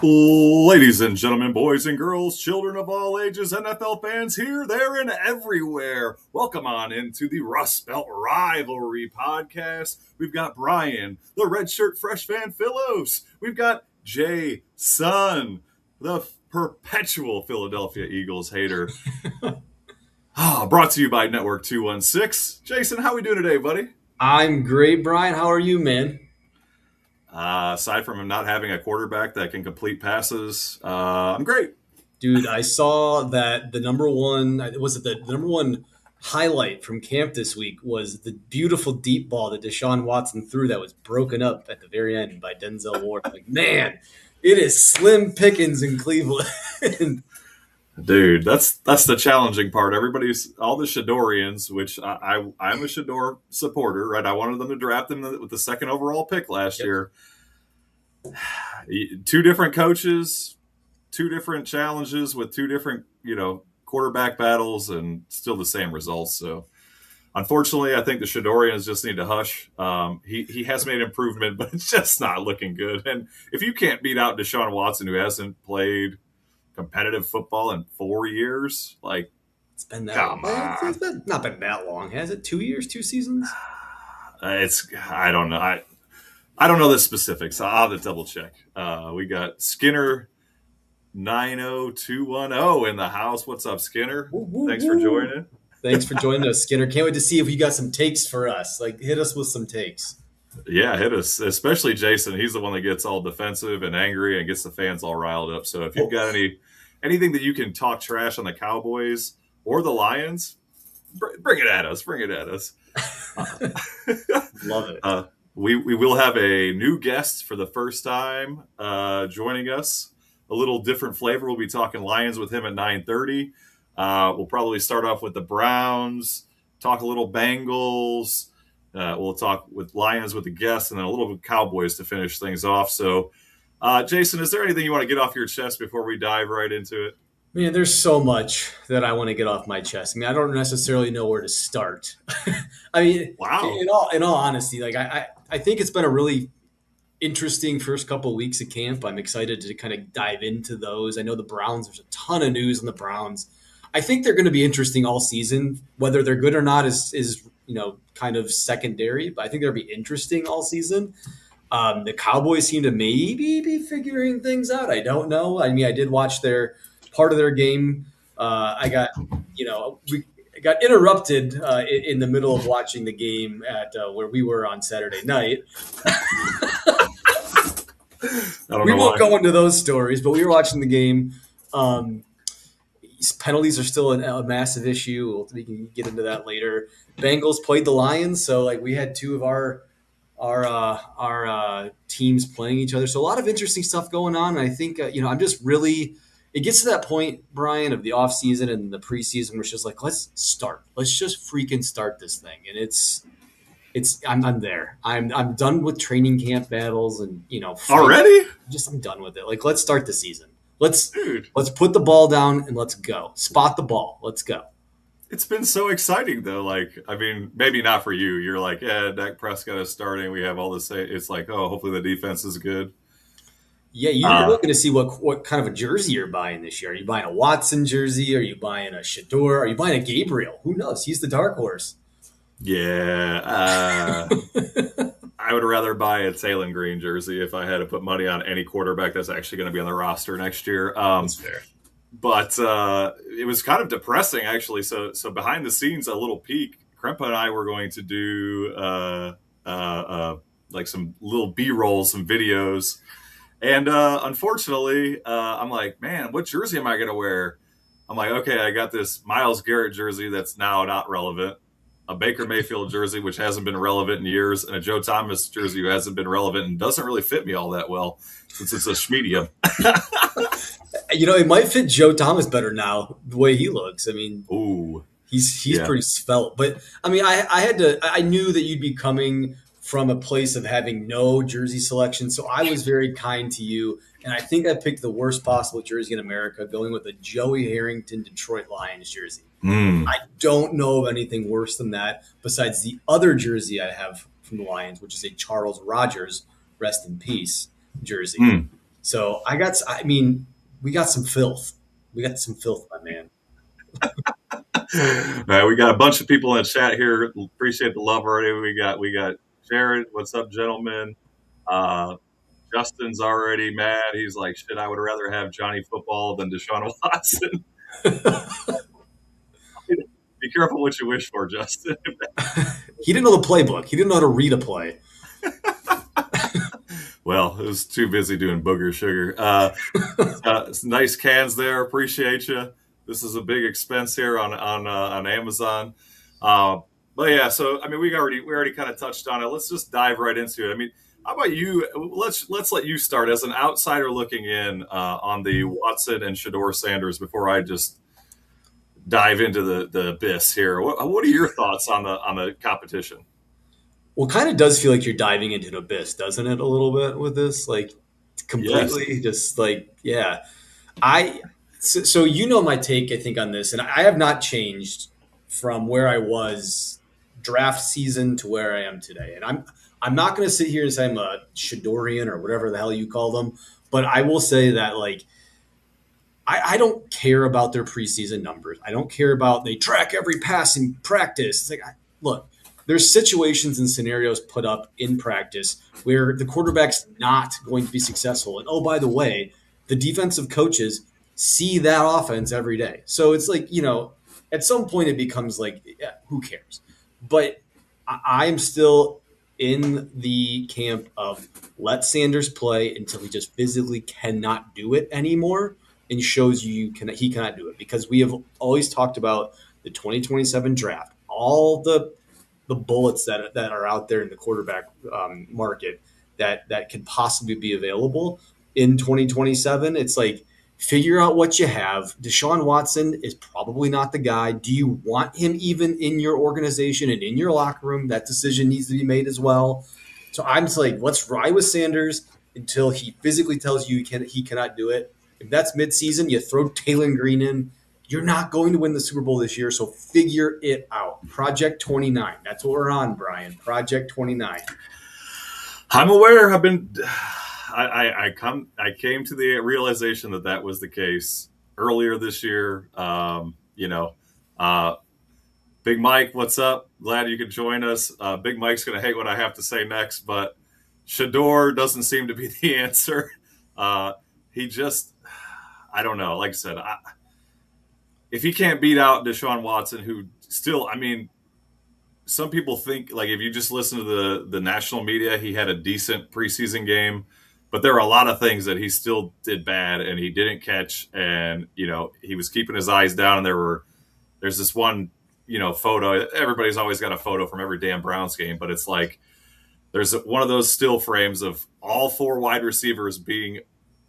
Ladies and gentlemen, boys and girls, children of all ages, NFL fans here, there, and everywhere. Welcome on into the Rust Belt Rivalry podcast. We've got Brian, the redshirt fresh fan Philos. We've got Jay Son, the perpetual Philadelphia Eagles hater. Brought to you by Network 216. Jason, how we doing today, buddy? I'm great, Brian. How are you, man? Aside from him not having a quarterback that can complete passes, I'm great. Dude, I saw that the number one highlight from camp this week was the beautiful deep ball that Deshaun Watson threw that was broken up at the very end by Denzel Ward. Like, man, it is slim pickings in Cleveland. Dude, that's the challenging part. All the Shadorians, which I'm a Shador supporter, right? I wanted them to draft him with the second overall pick last year. Two different coaches, two different challenges with two different, quarterback battles, and still the same results. So, unfortunately, I think the Shadorians just need to hush. He has made improvement, but it's just not looking good. And if you can't beat out Deshaun Watson, who hasn't played competitive football in 4 years, like, it's been that long. It's not been that long, has it? 2 years, 2 seasons? I don't know. I don't know the specifics. I'll have to double check. We got Skinner 90210 in the house. What's up, Skinner? Thanks for joining. Thanks for joining us, Skinner. Can't wait to see if you got some takes for us. Like, hit us with some takes. Yeah, hit us, especially Jason. He's the one that gets all defensive and angry and gets the fans all riled up. So if you've got anything that you can talk trash on the Cowboys or the Lions, bring it at us. Bring it at us. Love it. We will have a new guest for the first time joining us. A little different flavor. We'll be talking Lions with him at 9:30. We'll probably start off with the Browns, talk a little Bengals. We'll talk with Lions with the guests, and then a little bit Cowboys to finish things off. So, Jason, is there anything you want to get off your chest before we dive right into it? Man, there's so much that I want to get off my chest. I mean, I don't necessarily know where to start. I mean, wow. In all honesty, like I think it's been a really interesting first couple of weeks of camp. I'm excited to kind of dive into those. I know the Browns, there's a ton of news on the Browns. I think they're going to be interesting all season. Whether they're good or not is kind of secondary, but I think they'll be interesting all season. The Cowboys seem to maybe be figuring things out. I don't know. I mean, I did watch part of their game. We got interrupted in the middle of watching the game at where we were on Saturday night. We won't go into those stories, but we were watching the game. Penalties are still a massive issue. We can get into that later. Bengals played the Lions, so like we had two of our teams playing each other. So a lot of interesting stuff going on. And I think I'm just really. It gets to that point, Brian, of the offseason and the preseason where it's just like, let's start. Let's just freaking start this thing. And I'm there. I'm done with training camp battles and already. I'm done with it. Like, let's start the season. Let's put the ball down and let's go. Spot the ball. Let's go. It's been so exciting though. Like, I mean, maybe not for you. You're like, yeah, Dak Prescott is starting. We have all this. It's like, oh, hopefully the defense is good. Yeah, you're looking to see what kind of a jersey you're buying this year. Are you buying a Watson jersey? Are you buying a Shador? Are you buying a Gabriel? Who knows? He's the dark horse. Yeah. I would rather buy a Taylor Green jersey if I had to put money on any quarterback that's actually going to be on the roster next year. That's fair. But it was kind of depressing, actually. So behind the scenes, a little peek. Krempa and I were going to do like some little B-rolls, some videos. And unfortunately, I'm like, man, what jersey am I going to wear? I'm like, okay, I got this Myles Garrett jersey that's now not relevant, a Baker Mayfield jersey, which hasn't been relevant in years, and a Joe Thomas jersey who hasn't been relevant and doesn't really fit me all that well since it's a schmedium. It might fit Joe Thomas better now, the way he looks. I mean, he's pretty svelte. But, I mean, I knew that you'd be coming from a place of having no jersey selection. So I was very kind to you. And I think I picked the worst possible jersey in America, going with a Joey Harrington Detroit Lions jersey. I don't know of anything worse than that besides the other jersey I have from the Lions, which is a Charles Rogers, rest in peace, jersey. So I mean, we got some filth. We got some filth, my man. All right, we got a bunch of people in the chat here. Appreciate the love already. We got Jared. What's up, gentlemen? Uh, Justin's already mad. He's like, shit, I would rather have Johnny Football than Deshaun Watson. Be careful what you wish for, Justin. He didn't know the playbook. He didn't know how to read a play. Well, it was too busy doing booger sugar. Nice cans there. Appreciate you. This is a big expense here on Amazon. But yeah, so I mean, we already kind of touched on it. Let's just dive right into it. I mean, how about you? Let's let you start as an outsider looking in on the Watson and Shador Sanders before I just dive into the abyss here. What are your thoughts on the competition? Well, it kind of does feel like you're diving into an abyss, doesn't it? A little bit with this, like Yes. completely, just like yeah. I so you know my take, I think, on this, and I have not changed from where I was draft season to where I am today. And I'm not going to sit here and say I'm a Shadorian or whatever the hell you call them, but I will say that like I don't care about their preseason numbers. I don't care about they track every pass in practice. It's like look, there's situations and scenarios put up in practice where the quarterback's not going to be successful. And oh, by the way, the defensive coaches see that offense every day. So it's like, at some point it becomes like, yeah, who cares? But I'm still in the camp of let Sanders play until he just physically cannot do it anymore and shows he cannot do it, because we have always talked about the 2027 draft, all the bullets that are out there in the quarterback market that could possibly be available in 2027. It's like, figure out what you have. Deshaun Watson is probably not the guy. Do you want him even in your organization and in your locker room? That decision needs to be made as well. So I'm just like, let's ride with Sanders until he physically tells you he cannot do it. If that's midseason, you throw Taylor Green in. You're not going to win the Super Bowl this year, so figure it out. Project 29. That's what we're on, Brian. Project 29. I'm aware. I came to the realization that was the case earlier this year. Big Mike, what's up? Glad you could join us. Big Mike's going to hate what I have to say next, but Shador doesn't seem to be the answer. He just, I don't know. Like I said, if he can't beat out Deshaun Watson, who still, I mean, some people think, like, if you just listen to the national media, he had a decent preseason game, but there are a lot of things that he still did bad and he didn't catch. And, he was keeping his eyes down. And there's this one, photo. Everybody's always got a photo from every damn Browns game, but it's like, there's one of those still frames of all four wide receivers being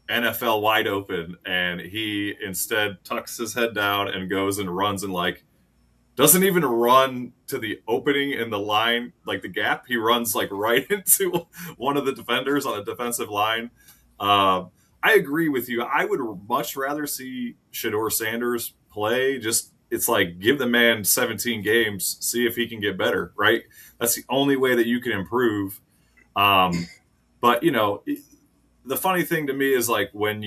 NFL wide open, and he instead tucks his head down and goes and runs and like doesn't even run to the opening in the line, like the gap. He runs like right into one of the defenders on a defensive line. I agree with you. I would much rather see Shador Sanders play. Just, it's like, give the man 17 games, see if he can get better, right? That's the only way that you can improve. But the funny thing to me is when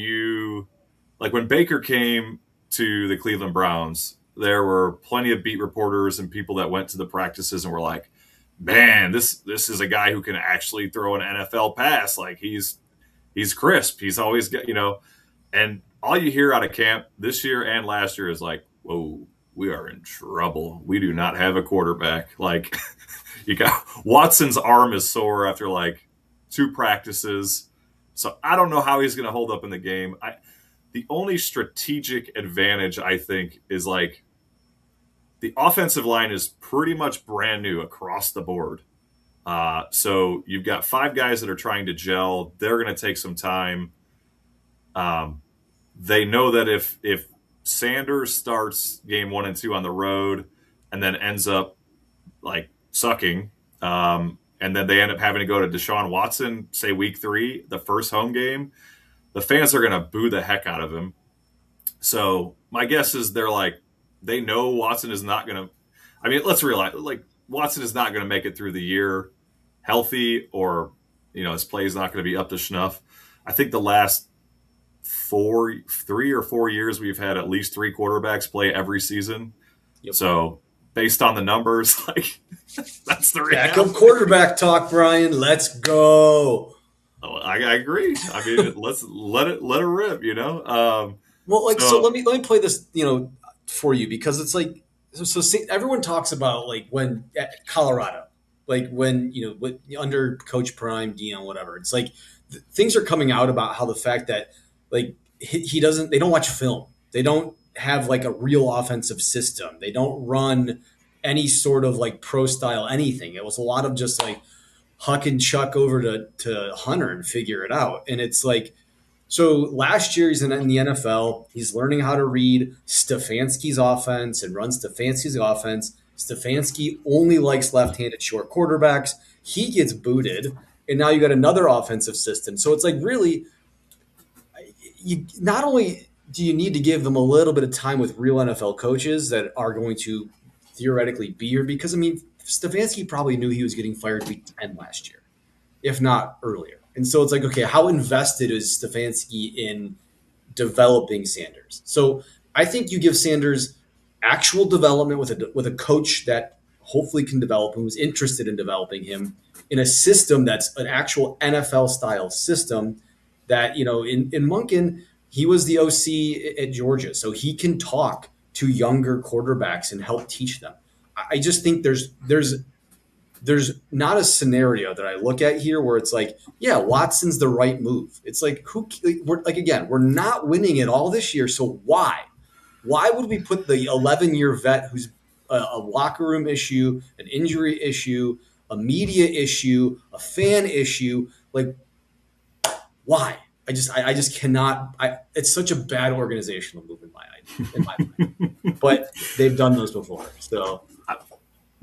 Baker came to the Cleveland Browns, there were plenty of beat reporters and people that went to the practices and were like, man, this is a guy who can actually throw an NFL pass. Like, he's crisp. He's always got, and all you hear out of camp this year and last year is like, whoa, we are in trouble. We do not have a quarterback. Like, you got Watson's arm is sore after like 2 practices. So I don't know how he's going to hold up in the game. The only strategic advantage, I think, is like the offensive line is pretty much brand new across the board. So you've got 5 guys that are trying to gel. They're going to take some time. They know that if Sanders starts game 1 and 2 on the road and then ends up like sucking, and then they end up having to go to Deshaun Watson, say week 3, the first home game, the fans are going to boo the heck out of him. So my guess is they know Watson is not going to, I mean, let's realize, like, Watson is not going to make it through the year healthy, or, his play is not going to be up to snuff. I think the last 3 or 4 years, we've had at least 3 quarterbacks play every season. Yep. So based on the numbers, like that's the reality. Backup quarterback talk, Brian. Let's go. Oh, I agree. I mean, let's let it rip. Well, like so, let me play this, for you because it's like so see, everyone talks about like when at Colorado, like when under Coach Prime, Dion, whatever. It's like things are coming out about how the fact that like he doesn't, they don't watch film, they don't have like a real offensive system, they don't run any sort of like pro style anything. It was a lot of just like huck and chuck over to Hunter and figure it out, and it's like. So last year he's in the NFL. He's learning how to read Stefanski's offense and run Stefanski's offense. Stefanski only likes left-handed short quarterbacks. He gets booted, and now you got another offensive system. So it's like really, you not only do you need to give them a little bit of time with real NFL coaches that are going to theoretically be here, because I mean Stefanski probably knew he was getting fired week 10 last year, if not earlier. And so it's like, okay, how invested is Stefanski in developing Sanders? So I think you give Sanders actual development with a coach that hopefully can develop him, who's interested in developing him in a system that's an actual NFL style system that, in Monken, he was the OC at Georgia. So he can talk to younger quarterbacks and help teach them. I just think there's not a scenario that I look at here where it's like, yeah, Watson's the right move. It's like, we're not winning it all this year. So why would we put the 11-year vet who's a locker room issue, an injury issue, a media issue, a fan issue? Like, why? I just cannot. It's such a bad organizational move in my mind. But they've done those before. So.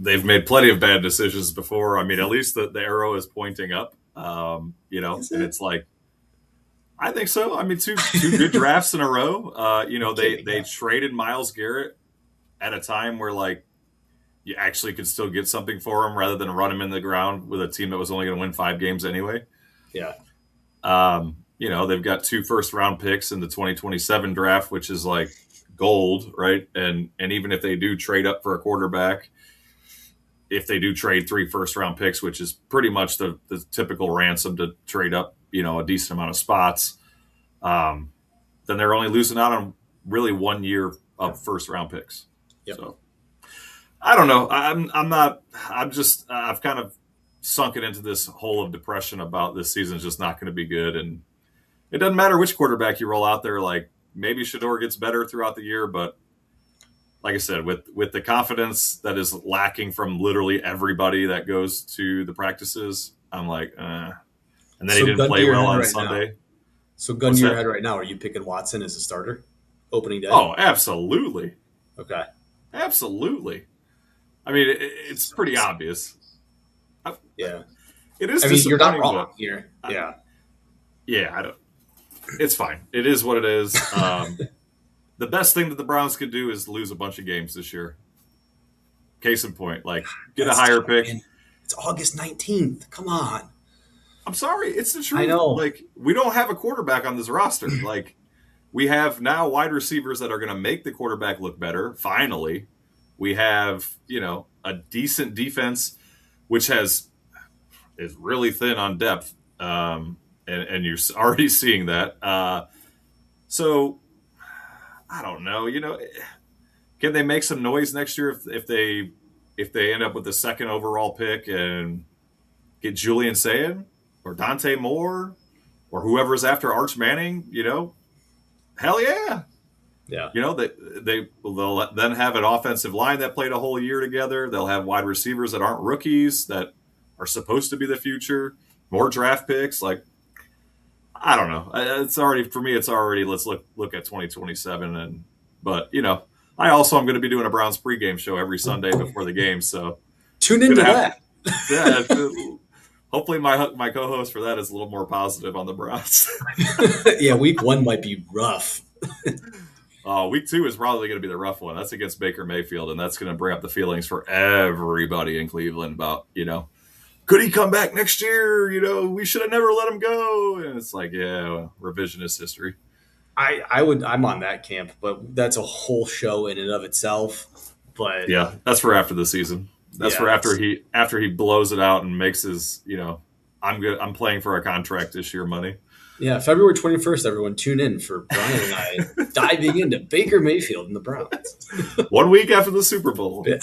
They've made plenty of bad decisions before. I mean, at least the arrow is pointing up, and it's like, I think so. I mean, two good drafts in a row. They traded Myles Garrett at a time where like you actually could still get something for him rather than run him in the ground with a team that was only going to win 5 games anyway. Yeah. They've got 2 first-round picks in the 2027 draft, which is like gold, right? And even if they do trade up for a quarterback, if they do trade 3 first-round picks, which is pretty much the typical ransom to trade up, a decent amount of spots, then they're only losing out on really 1 year of first-round picks. Yep. So I don't know. I've kind of sunken into this hole of depression about this season's just not going to be good, and it doesn't matter which quarterback you roll out there. Like maybe Shador gets better throughout the year, but like I said, with the confidence that is lacking from literally everybody that goes to the practices, I'm like, And then he didn't play well on Sunday. Now. So gun to your head right now, are you picking Watson as a starter opening day? Oh, absolutely. Okay. Absolutely. I mean, it's pretty obvious. Yeah. It is. I mean, you're not wrong here. Yeah. I don't. It's fine. It is what it is. The best thing that the Browns could do is lose a bunch of games this year. Case in point, like get a higher pick. It's August 19th. Come on. I'm sorry. It's the truth. I know. Like we don't have a quarterback on this roster. Like we have now wide receivers that are going to make the quarterback look better. Finally, we have, a decent defense, which is really thin on depth. And you're already seeing that. So I don't know. Can they make some noise next year if they end up with the 2nd overall pick and get Julian Sayin or Dante Moore or whoever's after Arch Manning? Hell yeah. Yeah. They'll then have an offensive line that played a whole year together. They'll have wide receivers that aren't rookies that are supposed to be the future. More draft picks. Like, I don't know. It's already, for me, let's look at 2027. But I also am going to be doing a Browns pregame show every Sunday before the game. So tune into that. Hopefully my co-host for that is a little more positive on the Browns. Yeah, week 1 might be rough. Week 2 is probably going to be the rough one. That's against Baker Mayfield, and that's going to bring up the feelings for everybody in Cleveland about, could he come back next year? We should have never let him go. And it's like, yeah, well, revisionist history. I'm on that camp, but that's a whole show in and of itself. But Yeah, that's for after the season. That's yeah, for after that's he blows it out and makes his, I'm good. I'm playing for a contract this year money. yeah. February 21st, everyone tune in for Brian and I diving into Baker Mayfield and the Browns. 1 week after the Super Bowl. Yeah.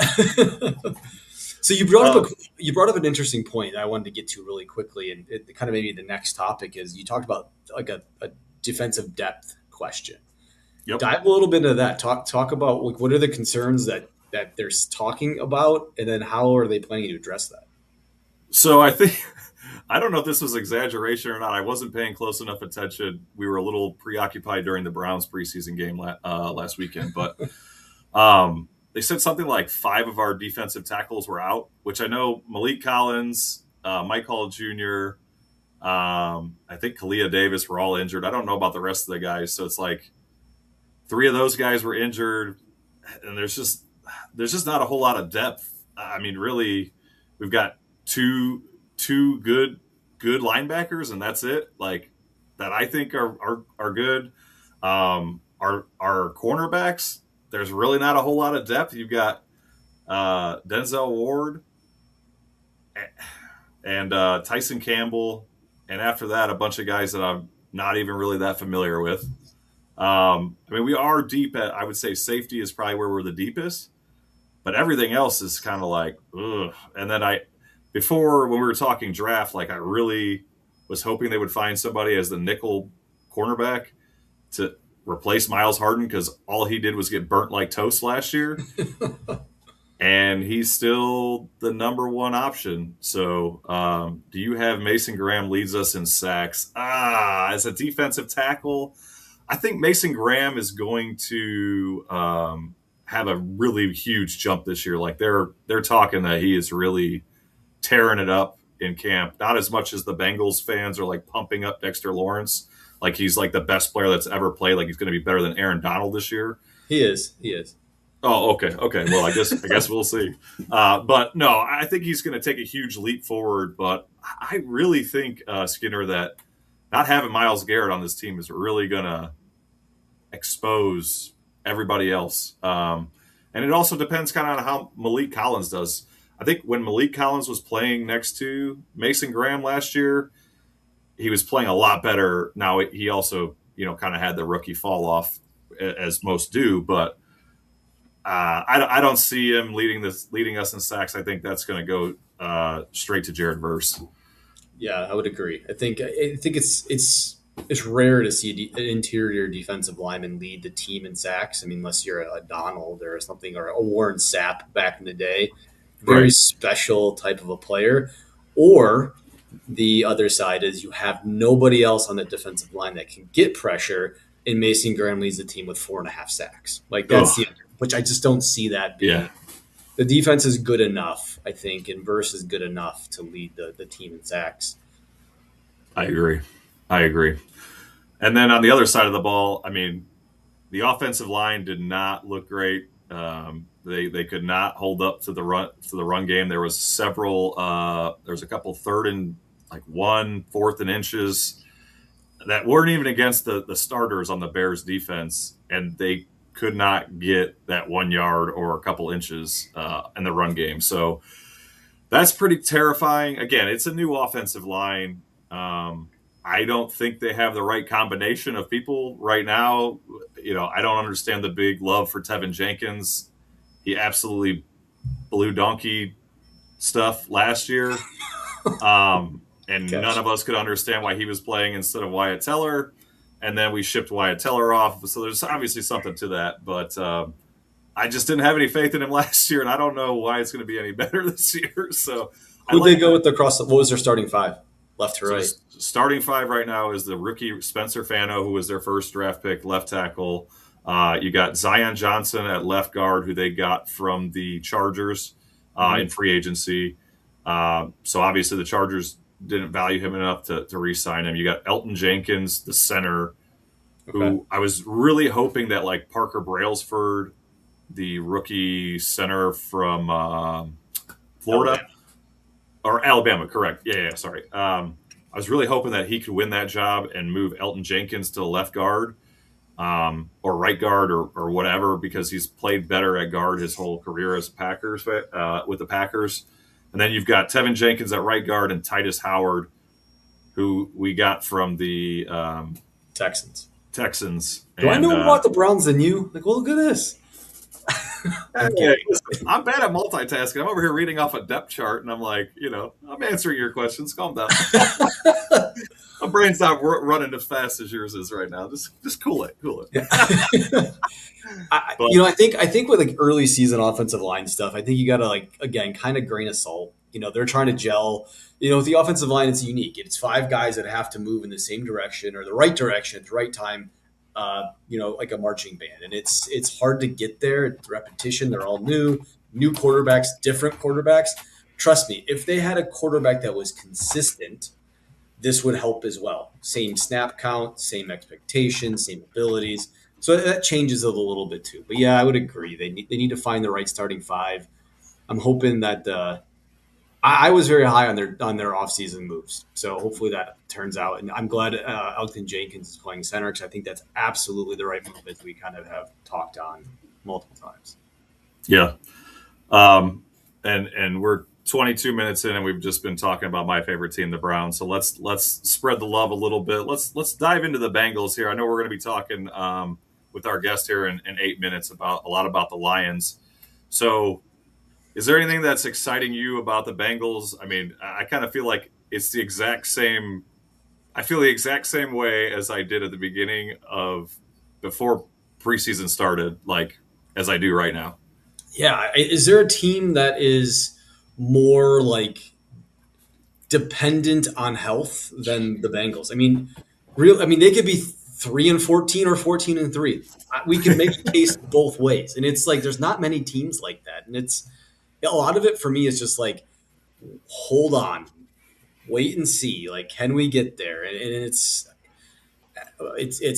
So Um, you brought up an interesting point that I wanted to get to really quickly, and it kind of maybe the next topic is you talked about like a defensive depth question. yep. Dive a little bit into that. Talk about like what are the concerns that they're talking about, and then how are they planning to address that? So I think I don't know if this was exaggeration or not. I wasn't paying close enough attention. We were a little preoccupied during the Browns preseason game last weekend, but they said something like 5 of our defensive tackles were out, which I know Malik Collins, Mike Hall Jr., I think Kalia Davis were all injured. I don't know about the rest of the guys. So it's like 3 of those guys were injured, and there's just not a whole lot of depth. I mean, really, we've got two good linebackers, and that's it. Like that, I think are good. Our cornerbacks, there's really not a whole lot of depth. You've got Denzel Ward and Tyson Campbell, and after that, a bunch of guys that I'm not even really that familiar with. I mean, we are deep at, I would say safety is probably where we're the deepest, but everything else is kind of like, ugh. And then before when we were talking draft, like I really was hoping they would find somebody as the nickel cornerback to replace Miles Harden because all he did was get burnt like toast last year. And he's still the number one option. So, do you have Mason Graham leads us in sacks? As a defensive tackle, I think Mason Graham is going to have a really huge jump this year. Like they're talking that he is really tearing it up in camp. Not as much as the Bengals fans are like pumping up Dexter Lawrence, like he's like the best player that's ever played. Like he's going to be better than Aaron Donald this year. He is. He is. Oh, okay. Well, I guess we'll see. But no, I think he's going to take a huge leap forward. But I really think Skinner that not having Myles Garrett on this team is really going to expose everybody else. And it also depends kind of on how Malik Collins does. I think when Malik Collins was playing next to Mason Graham last year, he was playing a lot better. Now he also, kind of had the rookie fall off as most do, but I don't see him leading us in sacks. I think that's going to go straight to Jared Verse. Yeah, I would agree. I think it's rare to see an interior defensive lineman lead the team in sacks. I mean, unless you're a Donald or something, or a Warren Sapp back in the day, very Right. special type of a player. Or the other side is you have nobody else on the defensive line that can get pressure, and Mason Graham leads the team with 4.5 sacks. Like that's Oh, which I just don't see that being. yeah, The defense is good enough, I think, and Verse is good enough to lead the team in sacks. I agree. I agree. And then on the other side of the ball, I mean, the offensive line did not look great. They could not hold up to the run game. There was several. There was a couple third and like 4th and inches that weren't even against the starters on the Bears defense, and they could not get that 1 yard or a couple inches in the run game. So that's pretty terrifying. Again, it's a new offensive line. I don't think they have the right combination of people right now. I don't understand the big love for Tevin Jenkins. He absolutely blew donkey stuff last year. And Gosh. none of us could understand why he was playing instead of Wyatt Teller. And then we shipped Wyatt Teller off. So there's obviously something to that. But I just didn't have any faith in him last year, and I don't know why it's going to be any better this year. So Who'd they go with across? What was their starting five? Left to So right. starting 5 right now is the rookie Spencer Fano, who was their first draft pick, left tackle. You got Zion Johnson at left guard, who they got from the Chargers in free agency. So obviously the Chargers didn't value him enough to re-sign him. You got Elton Jenkins, the center, who I was really hoping that like Parker Brailsford, the rookie center from Florida. Alabama. Or Alabama, correct. Yeah, sorry. I was really hoping that he could win that job and move Elton Jenkins to the left guard. or right guard or whatever, because he's played better at guard his whole career as a Packers with the Packers. And then you've got Tevin Jenkins at right guard and Titus Howard, who we got from the Texans. Do I know more about the Browns than you? Like, well, look at this. Okay. I'm bad at multitasking. I'm over here reading off a depth chart, and I'm like, I'm answering your questions. Calm down. My brain's not running as fast as yours is right now. Just cool it. I think with like early season offensive line stuff, I think you got to again kind of grain of salt. They're trying to gel. With the offensive line, it's unique. It's 5 guys that have to move in the same direction or the right direction at the right time. Like a marching band, and it's hard to get there. It's repetition. They're all new quarterbacks, different quarterbacks. Trust me, if they had a quarterback that was consistent, this would help as well. Same snap count, same expectations, same abilities. So that changes it a little bit too. But yeah, I would agree. They need to find the right starting 5. I'm hoping that I was very high on their offseason moves. So hopefully that turns out. And I'm glad Elgton Jenkins is playing center, because I think that's absolutely the right move, as we kind of have talked on multiple times. Yeah. And we're 22 minutes in, and we've just been talking about my favorite team, the Browns. So let's spread the love a little bit. Let's dive into the Bengals here. I know we're going to be talking with our guest here in 8 minutes about the Lions. So is there anything that's exciting you about the Bengals? I mean, I kind of feel like it's the exact same. I feel the exact same way as I did at the beginning before preseason started, like as I do right now. Yeah. Is there a team that is more like dependent on health than the Bengals? I mean, they could be 3-14 or 14-3. We can make a case both ways, and it's like there's not many teams like that, and it's a lot of it for me is just like, hold on, wait and see. Like, can we get there? And it's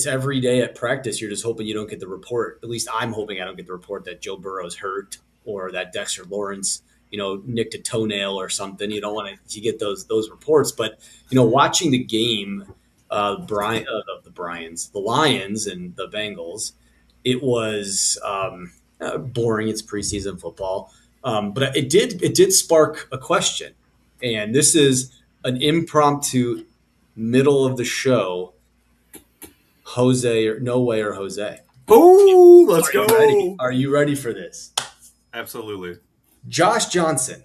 every day at practice. You're just hoping you don't get the report. At least I'm hoping I don't get the report that Joe Burrow's hurt or that Dexter Lawrence, nicked a toenail or something. You don't want to get those reports. But watching the game, the Lions and the Bengals, it was boring. It's preseason football. But it did spark a question, and this is an impromptu middle of the show. Jose or No Way or Jose. Oh, let's go. Are you ready for this? Absolutely. Josh Johnson,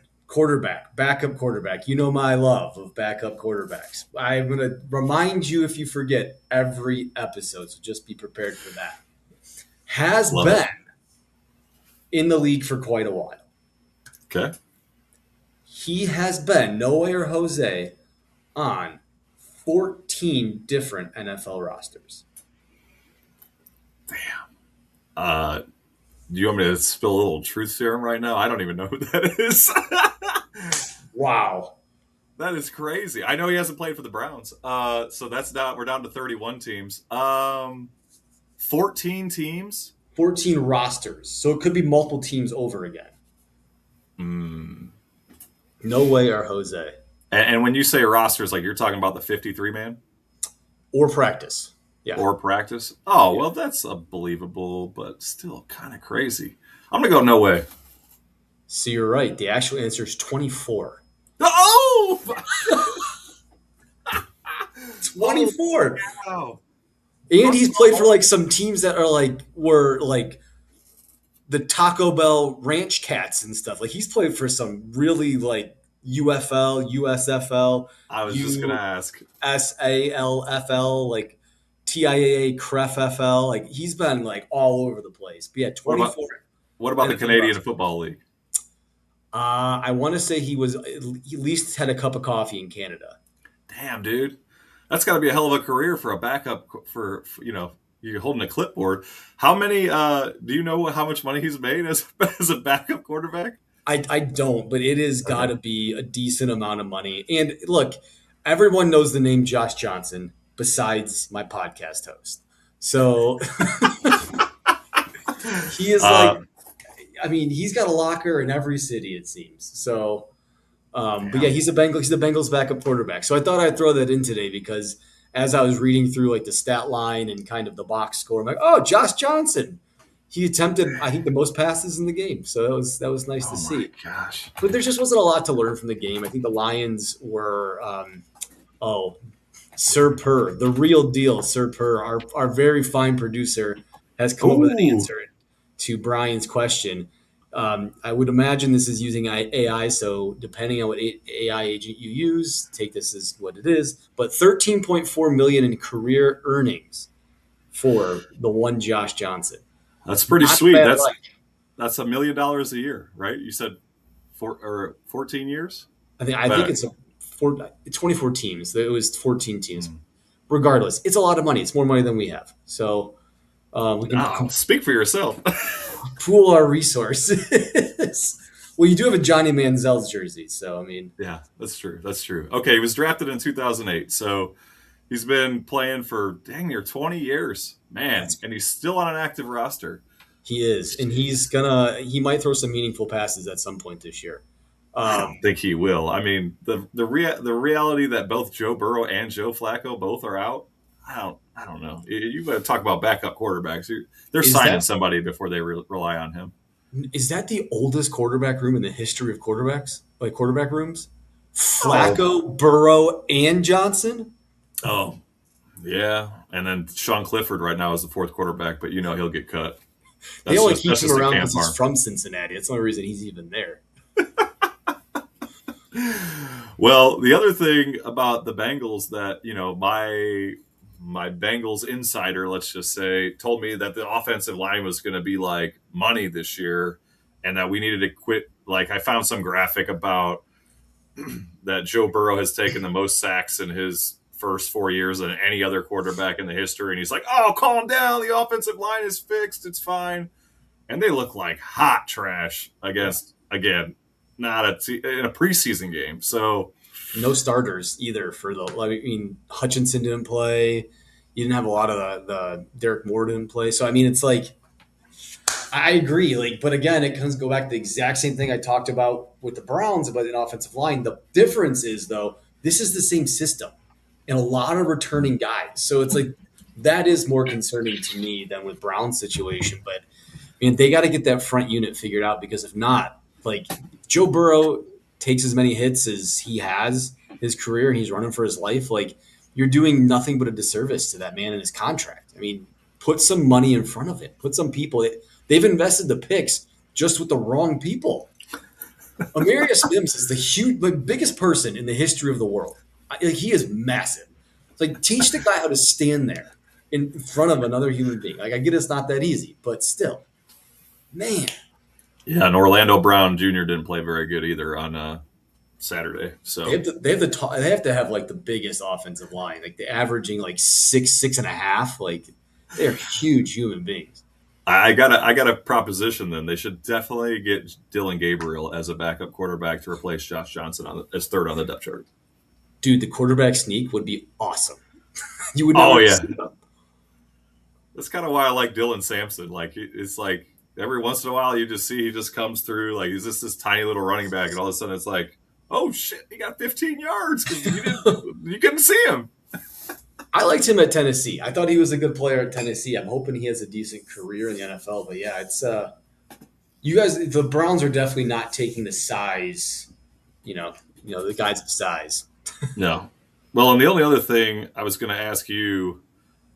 backup quarterback. You know my love of backup quarterbacks. I'm going to remind you if you forget every episode, so just be prepared for that. Has been in the league for quite a while. Okay. He has been, No Way or Jose, on 14 different NFL rosters. Damn. Do you want me to spill a little truth serum right now? I don't even know who that is. Wow. That is crazy. I know he hasn't played for the Browns. So we're down to 31 teams. 14 teams? 14 rosters. So it could be multiple teams over again. No Way or Jose. And when you say rosters, like you're talking about the 53-man? Or practice. Yeah. Or practice? Oh, yeah. Well, that's believable, but still kind of crazy. I'm going to go No Way. So you're right. The actual answer is 24. Oh! 24. Wow. And he's played for some teams that are were the Taco Bell Ranch Cats and stuff. He's played for some really UFL, USFL. I was just going to ask. SALFL, TIAA, CREF-FL. He's been all over the place. But yeah, 24. What about the Canadian Football League? I want to say he at least had a cup of coffee in Canada. Damn, dude. That's got to be a hell of a career for a backup for you're holding a clipboard. How many, do you know how much money he's made as a backup quarterback? I don't, but it has got to be a decent amount of money. And look, everyone knows the name Josh Johnson besides my podcast host. So he is he's got a locker in every city, it seems. So, but yeah, he's the Bengals backup quarterback. So I thought I'd throw that in today because as I was reading through like the stat line and kind of the box score, I'm like, oh, Josh Johnson. He attempted, I think, the most passes in the game. So that was nice to Oh my see. gosh. But there just wasn't a lot to learn from the game. I think the Lions were, oh, Sir Purr, the real deal. Sir Purr, our very fine producer, has come up with an Ooh. answer to Brian's question. I would imagine this is using AI, so depending on what AI agent you use, take this as what it is. But 13.4 million in career earnings for the one Josh Johnson. That's pretty Not a sweet. bad That's $1 million a year, right? You said 14 years? I think it's 24 teams. It was 14 teams. Hmm. Regardless, it's a lot of money. It's more money than we have. So we can Oh, speak for yourself. pool our resources. Well, you do have a Johnny Manziel's jersey, so I mean, Yeah, that's true. That's true. Okay, he was drafted in 2008, so he's been playing for dang near 20 years, man, that's and he's still on an active roster. he is, and he might throw some meaningful passes at some point this year. I Um, don't think he will. I mean, the reality that both Joe Burrow and Joe Flacco both are out. I don't know. You better talk about backup quarterbacks. They're is signing that somebody before they rely on him. is that the oldest quarterback room in the history of quarterbacks? Like quarterback rooms? Oh, Flacco, Burrow, and Johnson. oh, yeah. And then Sean Clifford right now is the fourth quarterback, but he'll get cut. They That's only just keep that's him just a around camp because he's farm. from Cincinnati. That's the only reason he's even there. Well, the other thing about the Bengals that my Bengals insider, let's just say, told me that the offensive line was going to be like money this year, and that we needed to quit. Like I found some graphic about that Joe Burrow has taken the most sacks in his first 4 years than any other quarterback in the history, and he's like, "Oh, calm down. The offensive line is fixed. It's fine." And they look like hot trash Yeah. against again, not in a preseason game. So No starters either for the. I mean, Hutchinson didn't play. You didn't have a lot of the Derek Moore didn't play. So I mean, it's like I agree. Like, but again, it comes go back to the exact same thing I talked about with the Browns about an offensive line. The difference is though, this is the same system and a lot of returning guys. So it's like that is more concerning to me than with Brown's situation. But I mean, they got to get that front unit figured out because if not, like Joe Burrow takes as many hits as he has his career and he's running for his life, like you're doing nothing but a disservice to that man and his contract. I mean, put some money in front of it. Put some people. They've invested the picks just with the wrong people. Amarius Mims is the huge, the biggest person in the history of the world. Like, he is massive. It's like teach the guy how to stand there in front of another human being. Like I get it's not that easy, but still, man. yeah, and Orlando Brown Jr. didn't play very good either on Saturday. They So have to they have to have like the biggest offensive line. Like they're averaging like 6.5. Like they're huge human beings. I got a proposition. Then they should definitely get Dylan Gabriel as a backup quarterback to replace Josh Johnson as third on the depth chart. Dude, the quarterback sneak would be awesome. You would Oh never yeah, see them. that's kind of why I like Dylan Sampson. Like it's like every once in a while you just see he just comes through. Like he's just this tiny little running back, and all of a sudden it's like, oh shit, he got 15 yards because you couldn't see him. I liked him at Tennessee. I thought he was a good player at Tennessee. I'm hoping he has a decent career in the NFL. But yeah, it's you guys. The Browns are definitely not taking the size. The guys of size. No. Well, and the only other thing I was going to ask you,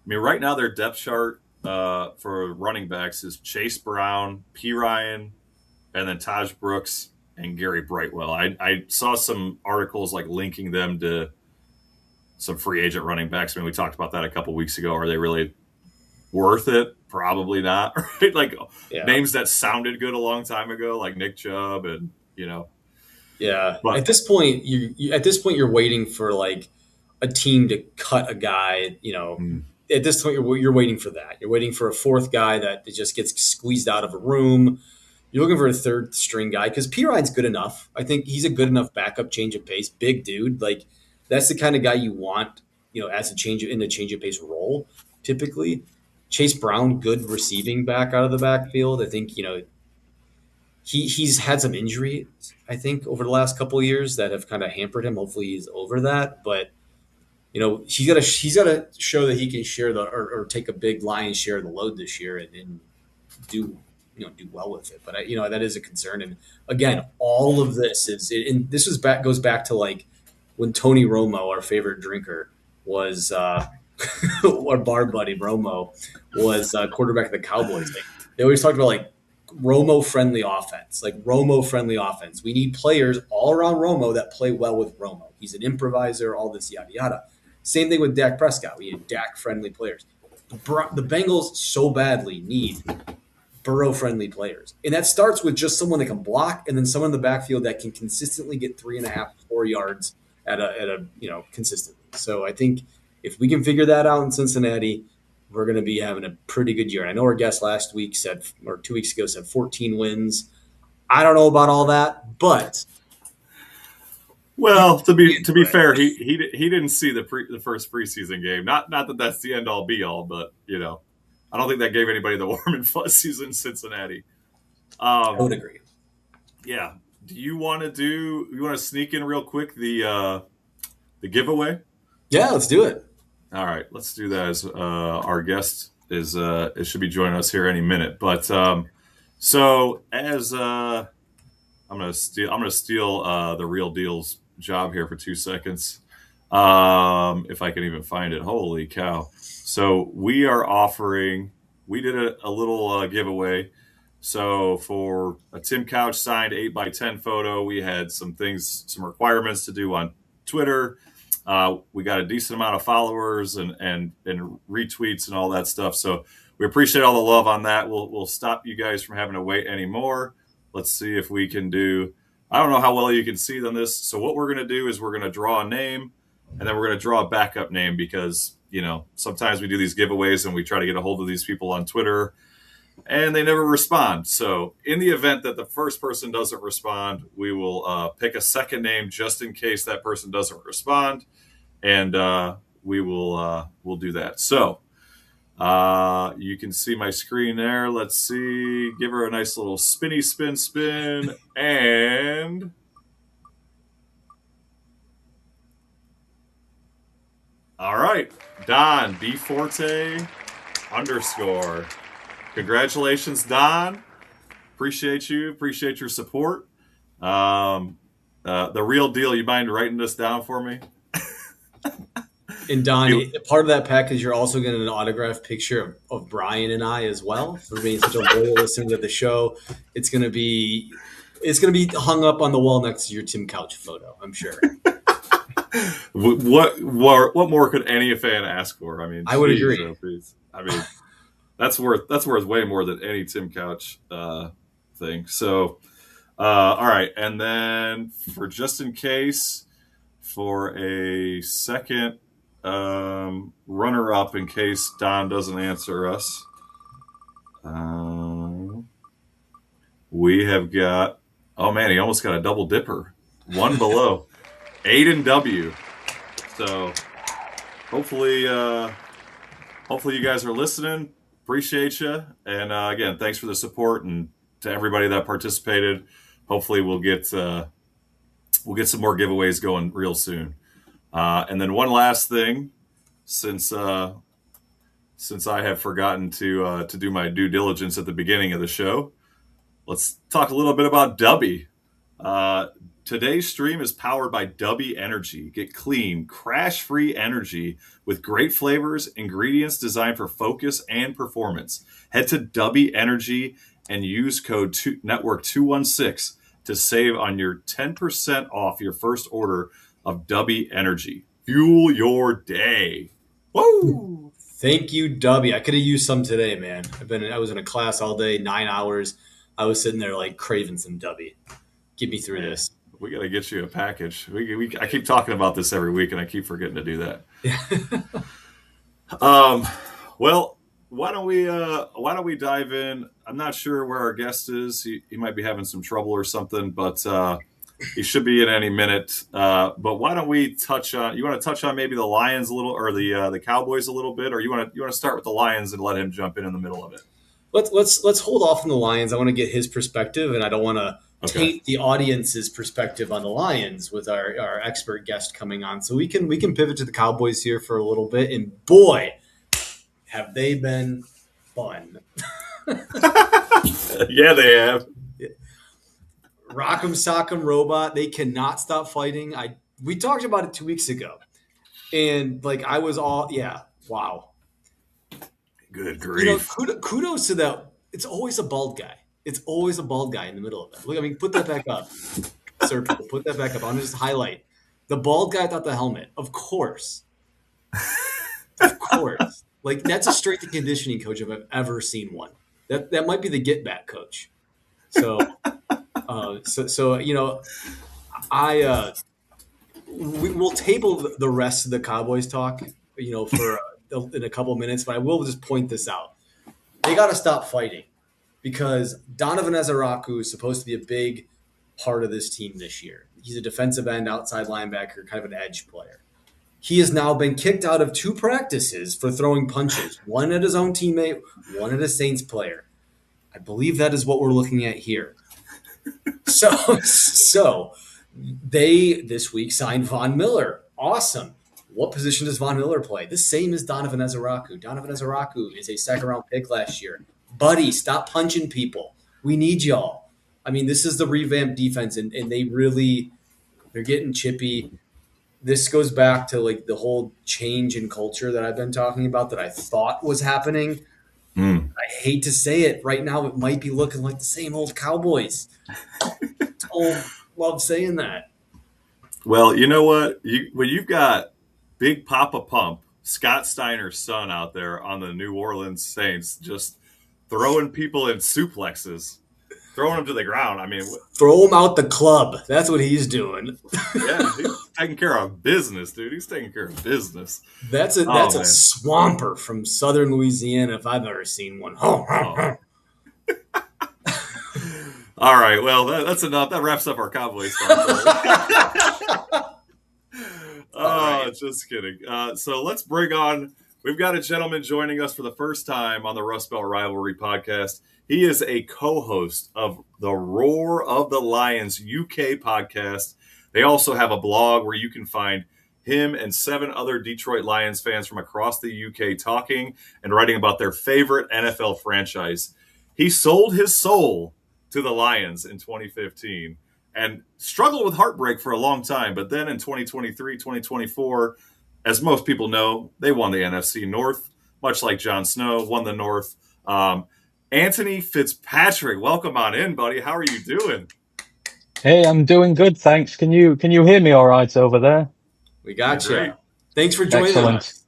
I mean, right now their depth chart for running backs is Chase Brown, P. Ryan, and then Taj Brooks and Gary Brightwell. I saw some articles like linking them to some free agent running backs. I mean, we talked about that a couple weeks ago. Are they really worth it? Probably not. Right? Like Yeah. names that sounded good a long time ago, like Nick Chubb, and Yeah. but At this point, you're waiting for like a team to cut a guy. mm, At this point, you're waiting for that. You're waiting for a fourth guy that just gets squeezed out of a room. You're looking for a third string guy because P Ryan's good enough. I think he's a good enough backup change of pace, big dude. Like that's the kind of guy you want. As a change of pace role. Typically, Chase Brown, good receiving back out of the backfield. I think he's had some injuries, I think, over the last couple of years that have kind of hampered him. Hopefully he's over that. But He's got to show that he can share or take a big lion's share of the load this year and do do well with it. But that is a concern. And again, all of this and this goes back to like when Tony Romo, our favorite drinker, was our bar buddy Romo was quarterback of the Cowboys. Like, they always talked about like Romo friendly offense, like Romo friendly offense. We need players all around Romo that play well with Romo. He's an improviser, all this yada yada. Same thing with Dak Prescott. We need Dak friendly players. The Bengals so badly need Burrow friendly players. And that starts with just someone that can block and then someone in the backfield that can consistently get 3.5, 4 yards at a consistently. So I think if we can figure that out in Cincinnati, we're going to be having a pretty good year. And I know our guest last week said, or 2 weeks ago said 14 wins. I don't know about all that, but well, to be fair, he didn't see the first preseason game. Not that that's the end all be all, but I don't think that gave anybody the warm and fuzzies in Cincinnati. I would agree. Yeah. Do you want to sneak in real quick the giveaway? Yeah, let's do it. All right, let's do that. As our guest it should be joining us here any minute. But so as I'm gonna steal the Real Deal's job here for 2 seconds, if I can even find it. Holy cow! So we are offering. We did a little giveaway. So for a Tim Couch signed 8x10 photo, we had some requirements to do on Twitter. We got a decent amount of followers and retweets and all that stuff. So we appreciate all the love on that. We'll stop you guys from having to wait anymore. Let's see if we can do. I don't know how well you can see on this. So what we're going to do is we're going to draw a name, and then we're going to draw a backup name because sometimes we do these giveaways and we try to get a hold of these people on Twitter, and they never respond. So in the event that the first person doesn't respond, we will pick a second name just in case that person doesn't respond, and we'll do that. So you can see my screen there. Let's see. Give her a nice little spinny spin, and all right, Don B Forte _. Congratulations, Don. Appreciate you. Appreciate your support. The Real Deal. You mind writing this down for me? And Don, part of that package, you're also getting an autographed picture of Brian and I as well for being such a loyal listener to the show. It's gonna be hung up on the wall next to your Tim Couch photo, I'm sure. What more could any fan ask for? I mean, I would agree. I mean, that's worth way more than any Tim Couch thing. So, all right, and then for just in case, for a second runner-up, in case Don doesn't answer us, we have got. Oh man, he almost got a double dipper. One below. Aiden W. So hopefully you guys are listening. Appreciate you. And again, thanks for the support, and to everybody that participated. Hopefully we'll get some more giveaways going real soon. And then one last thing, since I have forgotten to do my due diligence at the beginning of the show, let's talk a little bit about Dubby. Today's stream is powered by Dubby Energy. Get clean, crash-free energy with great flavors, ingredients designed for focus and performance. Head to Dubby Energy and use code NETWORK216 to save on your 10% off your first order of Dubby Energy. Fuel your day. Woo! Thank you, Dubby. I could have used some today, man. I was in a class all day, 9 hours. I was sitting there like craving some Dubby. Get me through this. We got to get you a package. I keep talking about this every week, and I keep forgetting to do that. Well, why don't we dive in? I'm not sure where our guest is. He might be having some trouble or something, but he should be in any minute. But why don't we touch on? You want to touch on maybe the Lions a little, or the Cowboys a little bit, or you want to start with the Lions and let him jump in the middle of it? Let's hold off on the Lions. I want to get his perspective, and I don't want to taint the audience's perspective on the Lions with our expert guest coming on. So we can pivot to the Cowboys here for a little bit. And boy, have they been fun. Yeah, they have. Rock'em Sock'em Robot. They cannot stop fighting. We talked about it 2 weeks ago. And I was all, yeah, wow. Good grief. Kudos to that. It's always a bald guy. It's always a bald guy in the middle of it. Look, put that back up. Sir, put that back up. I want to just highlight. The bald guy without the helmet. Of course. Of course. That's a strength and conditioning coach if I've ever seen one. That might be the get back coach. So we'll table the rest of the Cowboys talk, for in a couple of minutes, but I will just point this out. They got to stop fighting because Donovan Ezaraku is supposed to be a big part of this team this year. He's a defensive end, outside linebacker, kind of an edge player. He has now been kicked out of 2 practices for throwing punches, one at his own teammate, one at a Saints player. I believe that is what we're looking at here. So they this week signed Von Miller. Awesome. What position does Von Miller play? The same as Donovan Ezaraku. Donovan Ezaraku is a second-round pick last year. Buddy, stop punching people. We need y'all. This is the revamped defense, and they're getting chippy. This goes back to the whole change in culture that I've been talking about that I thought was happening. I hate to say it. Right now, it might be looking like the same old Cowboys. Love saying that. Well, you know what? When you've got Big Papa Pump, Scott Steiner's son, out there on the New Orleans Saints, just throwing people in suplexes, throwing them to the ground. Throw him out the club. That's what he's doing. Yeah, he's taking care of business, dude. He's taking care of business. That's a swamper from southern Louisiana if I've ever seen one. Oh. All right, well, that's enough. That wraps up our Cowboys stuff. Right. Just kidding. So let's bring on, we've got a gentleman joining us for the first time on the Rust Belt Rivalry podcast. He is a co-host of the Roar of the Lions UK podcast. They also have a blog where you can find him and 7 other Detroit Lions fans from across the UK talking and writing about their favorite NFL franchise. He sold his soul to the Lions in 2015 and struggled with heartbreak for a long time. But then in 2023, 2024, as most people know, they won the NFC North, much like Jon Snow won the North. Anthony Fitzpatrick, welcome on in, buddy. How are you doing? Hey, I'm doing good, thanks. Can you hear me all right over there? We got you. Thanks for joining us.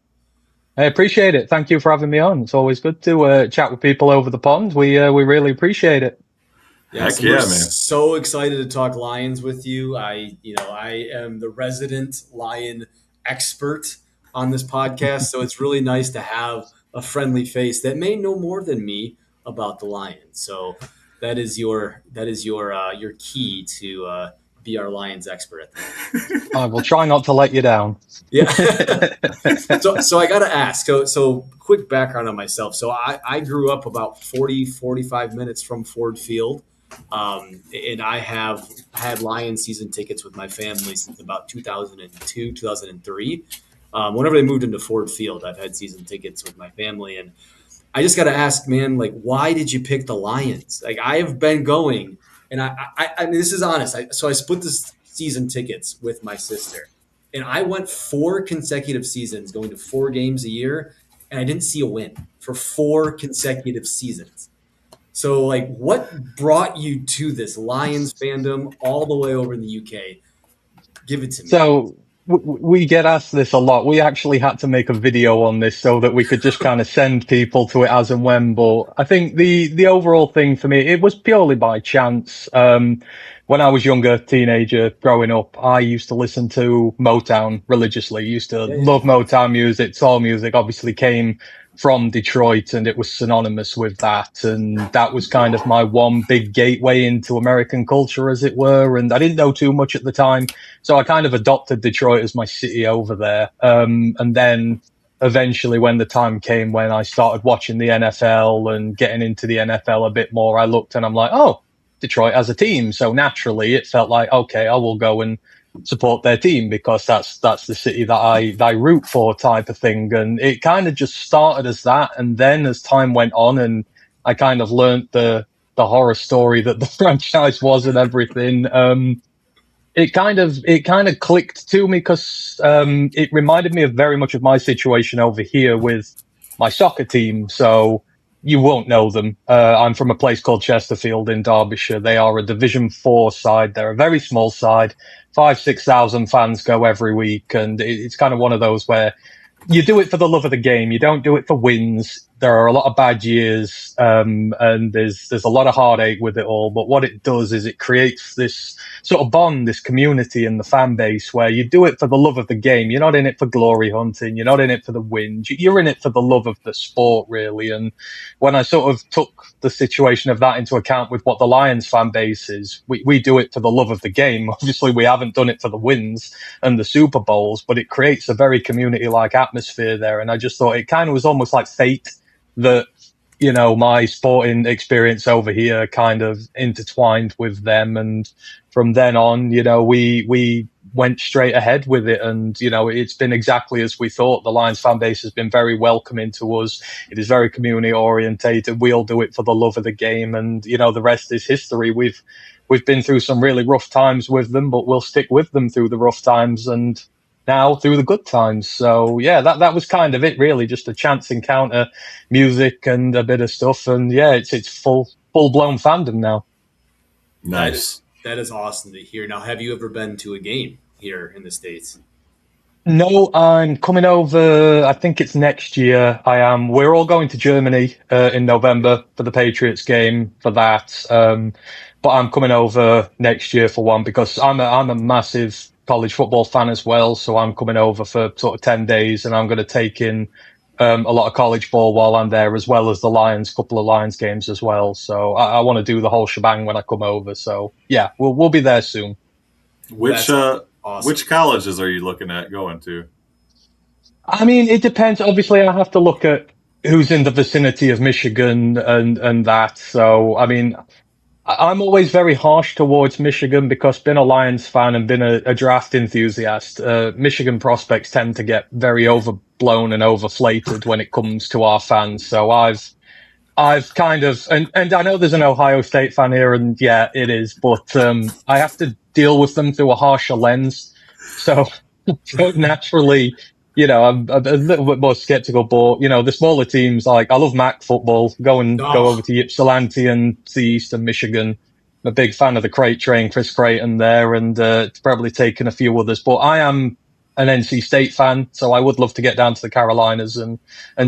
I appreciate it. Thank you for having me on. It's always good to chat with people over the pond. We really appreciate it. Yes, we're so excited to talk Lions with you. I am the resident Lion expert on this podcast, so it's really nice to have a friendly face that may know more than me about the Lions. So that is your key to be our Lions expert at the moment. I will try not to let you down. Yeah. So I got to ask. So quick background on myself. So I grew up about 45 minutes from Ford Field. And I have had Lions season tickets with my family since about 2002, 2003. Whenever they moved into Ford Field, I've had season tickets with my family. And I just got to ask, man, why did you pick the Lions? I have been going, and I mean, this is honest. So I split the season tickets with my sister. And I went 4 consecutive seasons going to 4 games a year, and I didn't see a win for 4 consecutive seasons. So, what brought you to this Lions fandom all the way over in the UK? Give it to me. So we get asked this a lot. We actually had to make a video on this so that we could just kind of send people to it as and when. But I think the overall thing for me, it was purely by chance. When I was younger, teenager, growing up, I used to listen to Motown religiously. Used to love Motown music. Soul music obviously came from Detroit, and it was synonymous with that. And that was kind of my one big gateway into American culture, as it were. And I didn't know too much at the time, so I kind of adopted Detroit as my city over there. And then eventually, when the time came when I started watching the NFL and getting into the NFL a bit more, I looked and I'm like, oh, Detroit as a team. So naturally it felt like, okay, I will go and support their team because that's the city that I root for type of thing. And it kind of just started as that. And then as time went on and I kind of learned the horror story that the franchise was and everything, it kind of clicked to me because it reminded me of very much of my situation over here with my soccer team. So you won't know them. I'm from a place called Chesterfield in Derbyshire. They are a Division 4 side. They're a very small side. 5,000-6,000 fans go every week, and it's kind of one of those where you do it for the love of the game. You don't do it for wins. There are a lot of bad years, and there's a lot of heartache with it all. But what it does is it creates this sort of bond, this community in the fan base where you do it for the love of the game. You're not in it for glory hunting. You're not in it for the wins. You're in it for the love of the sport, really. And when I sort of took the situation of that into account with what the Lions fan base is, we do it for the love of the game. Obviously, we haven't done it for the wins and the Super Bowls, but it creates a very community-like atmosphere there. And I just thought it kind of was almost like fate that, you know, my sporting experience over here kind of intertwined with them. And from then on, you know, we went straight ahead with it. And, you know, it's been exactly as we thought. The Lions fan base has been very welcoming to us. It is very community orientated. We'll do it for the love of the game. And, you know, the rest is history. We've been through some really rough times with them, but we'll stick with them through the rough times and now through the good times. So yeah, that was kind of it, really, just a chance encounter, music and a bit of stuff. And yeah, it's full blown fandom now. Nice. That is awesome to hear. Now, have you ever been to a game here in the States? No, I'm coming over. I think it's next year. I am. We're all going to Germany in November for the Patriots game for that. But I'm coming over next year for one because I'm a massive college football fan as well. So I'm coming over for sort of 10 days and I'm going to take in a lot of college ball while I'm there, as well as the Lions, couple of Lions games as well. So I want to do the whole shebang when I come over. So yeah, we'll be there soon. Which awesome. Which colleges are you looking at going to? I mean, it depends. Obviously, I have to look at who's in the vicinity of Michigan and that. So, I mean, I'm always very harsh towards Michigan because being a Lions fan and being a draft enthusiast, Michigan prospects tend to get very overblown and overflated when it comes to our fans. So I've kind of, and I know there's an Ohio State fan here, and yeah, it is, but I have to deal with them through a harsher lens. So naturally, you know, I'm a little bit more skeptical, but, you know, the smaller teams, like, I love MAC football. Go over to Ypsilanti and see Eastern Michigan. I'm a big fan of the Crate Train, Chris Creighton there, and it's probably taken a few others. But I am an NC State fan, so I would love to get down to the Carolinas and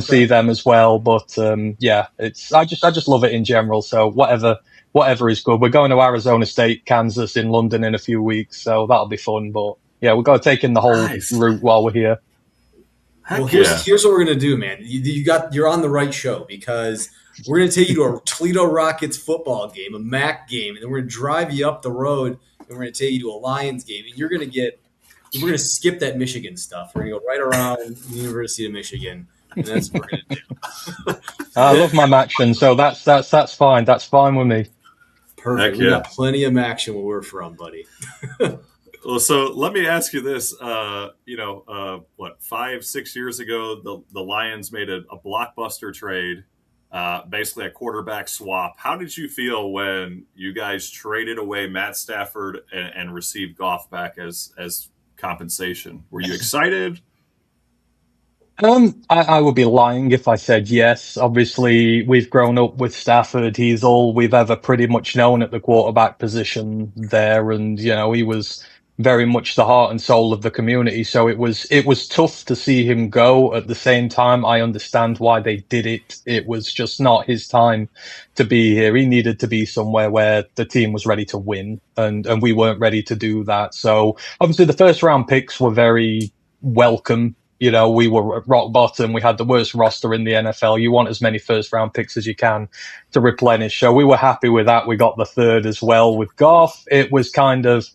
see them as well. But yeah, I just love it in general. So whatever is good. We're going to Arizona State, Kansas in London in a few weeks, so that'll be fun. But yeah, we've got to take in the whole route while we're here. Well, here's what we're gonna do, man. You're on the right show because we're gonna take you to a Toledo Rockets football game, a MAC game, and then we're gonna drive you up the road and we're gonna take you to a Lions game, and we're gonna skip that Michigan stuff. We're gonna go right around the University of Michigan, and that's what we're gonna do. I love my action, so that's fine. That's fine with me. Perfect. We got plenty of action where we're from, buddy. Well, so let me ask you this. 5-6 years ago, the Lions made a blockbuster trade, basically a quarterback swap. How did you feel when you guys traded away Matt Stafford and received Goff back as compensation? Were you excited? I would be lying if I said yes. Obviously, we've grown up with Stafford. He's all we've ever pretty much known at the quarterback position there. And, you know, he was very much the heart and soul of the community. So it was tough to see him go. At the same time, I understand why they did it. It was just not his time to be here. He needed to be somewhere where the team was ready to win, and we weren't ready to do that. So obviously the first round picks were very welcome. You know, we were at rock bottom. We had the worst roster in the NFL. You want as many first round picks as you can to replenish. So we were happy with that. We got the third as well with Goff. It was kind of,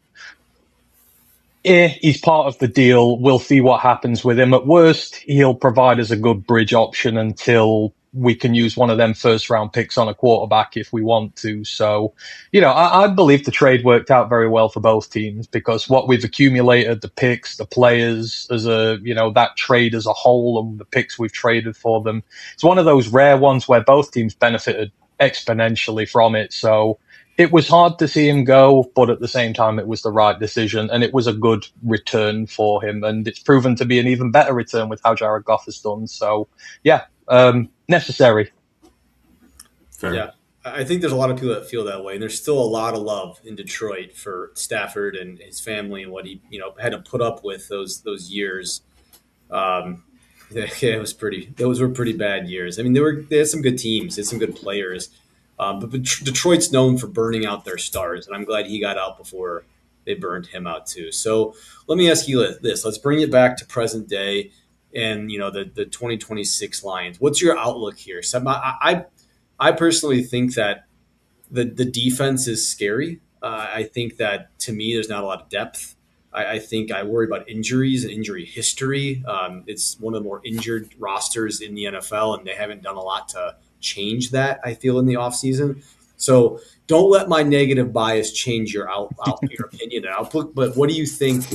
he's part of the deal. We'll see what happens with him. At worst, he'll provide us a good bridge option until we can use one of them first round picks on a quarterback if we want to. So, I believe the trade worked out very well for both teams, because what we've accumulated, the picks, the players, that trade as a whole, and the picks we've traded for them, it's one of those rare ones where both teams benefited exponentially from it. So it was hard to see him go, but at the same time, it was the right decision, and it was a good return for him. And it's proven to be an even better return with how Jared Goff has done. So, yeah, necessary. Fair. Yeah, I think there's a lot of people that feel that way, and there's still a lot of love in Detroit for Stafford and his family and what he had to put up with those years. Yeah, it was pretty. Those were pretty bad years. I mean, they had some good teams, they had some good players. But Detroit's known for burning out their stars, and I'm glad he got out before they burned him out too. So let me ask you this. Let's bring it back to present day and, the 2026 Lions. What's your outlook here? So I personally think that the defense is scary. I think that, to me, there's not a lot of depth. I think I worry about injuries and injury history. It's one of the more injured rosters in the NFL, and they haven't done a lot to change that, I feel, in the offseason. So don't let my negative bias change your your opinion and outlook. But what do you think,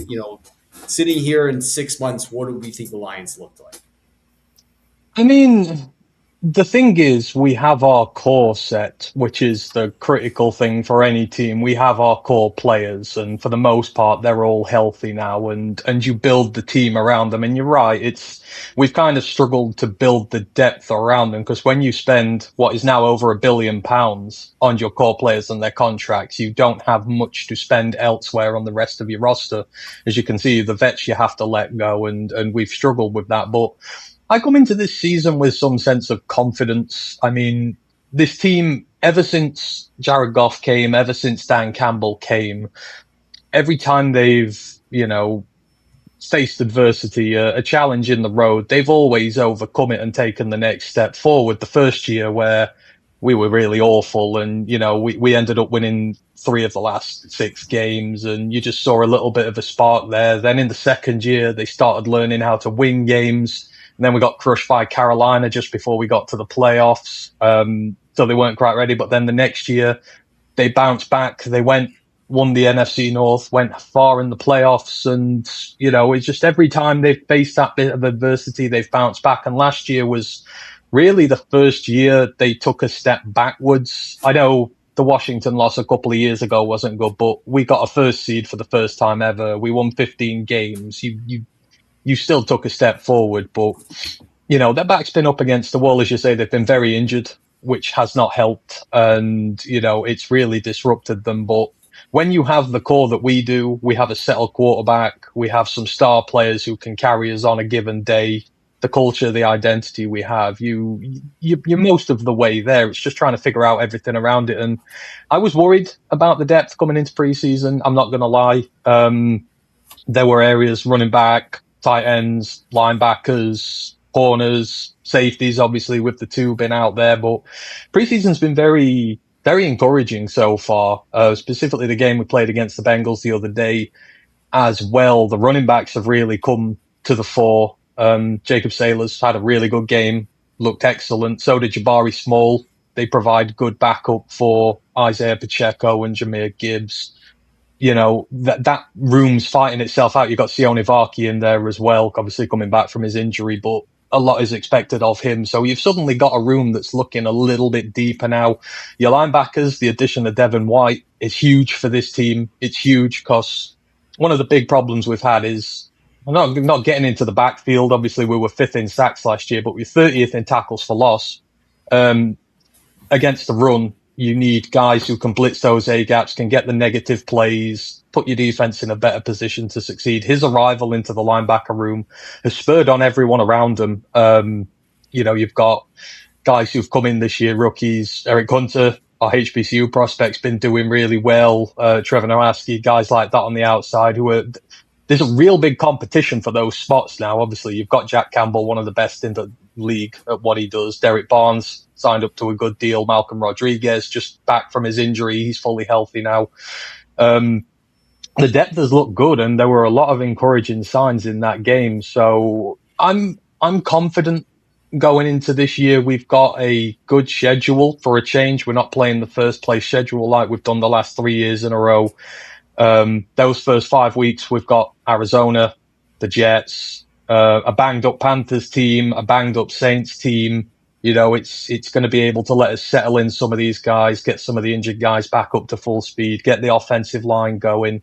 sitting here in 6 months, what do we think the Lions looked like? I mean, the thing is, we have our core set, which is the critical thing for any team. We have our core players, and for the most part, they're all healthy now, and you build the team around them. And you're right, we've kind of struggled to build the depth around them, because when you spend what is now over £1 billion on your core players and their contracts, you don't have much to spend elsewhere on the rest of your roster. As you can see, the vets you have to let go, and we've struggled with that. But I come into this season with some sense of confidence. I mean, this team, ever since Jared Goff came, ever since Dan Campbell came, every time they've, faced adversity, a challenge in the road, they've always overcome it and taken the next step forward. The first year where we were really awful, and, we ended up winning 3 of the last 6 games, and you just saw a little bit of a spark there. Then in the second year, they started learning how to win games. And then we got crushed by Carolina just before we got to the playoffs. So they weren't quite ready. But then the next year, they bounced back. They won the NFC North, went far in the playoffs. And, it's just every time they've faced that bit of adversity, they've bounced back. And last year was really the first year they took a step backwards. I know the Washington loss a couple of years ago wasn't good, but we got a first seed for the first time ever. We won 15 games. You still took a step forward, but, their back's been up against the wall. As you say, they've been very injured, which has not helped. And, it's really disrupted them. But when you have the core that we do, we have a settled quarterback, we have some star players who can carry us on a given day, the culture, the identity we have, you're most of the way there. It's just trying to figure out everything around it. And I was worried about the depth coming into preseason. I'm not going to lie. There were areas, running back, tight ends, linebackers, corners, safeties, obviously, with the 2 been out there. But preseason's been very, very encouraging so far, specifically the game we played against the Bengals the other day as well. The running backs have really come to the fore. Jacob Saylor's had a really good game, looked excellent. So did Jabari Small. They provide good backup for Isaiah Pacheco and Jahmyr Gibbs. That room's fighting itself out. You've got Sione Vaki in there as well, obviously coming back from his injury, but a lot is expected of him. So you've suddenly got a room that's looking a little bit deeper now. Your linebackers, the addition of Devin White is huge for this team. It's huge because one of the big problems we've had is not getting into the backfield. Obviously, we were 5th in sacks last year, but we're 30th in tackles for loss. Against the run, you need guys who can blitz those A-gaps, can get the negative plays, put your defense in a better position to succeed. His arrival into the linebacker room has spurred on everyone around him. You've got guys who've come in this year, rookies. Eric Hunter, our HBCU prospect's been doing really well. Trevor Nowaski, guys like that on the outside there's a real big competition for those spots now. Obviously, you've got Jack Campbell, one of the best in the league at what he does. Derek Barnes signed up to a good deal. Malcolm Rodriguez just back from his injury. He's fully healthy now. The depth has looked good, and there were a lot of encouraging signs in that game. So I'm confident, going into this year, we've got a good schedule for a change. We're not playing the first place schedule like we've done the last 3 years in a row. Those first 5 weeks, we've got Arizona, the Jets, a banged up Panthers team, a banged up Saints team. It's going to be able to let us settle in some of these guys, get some of the injured guys back up to full speed, get the offensive line going.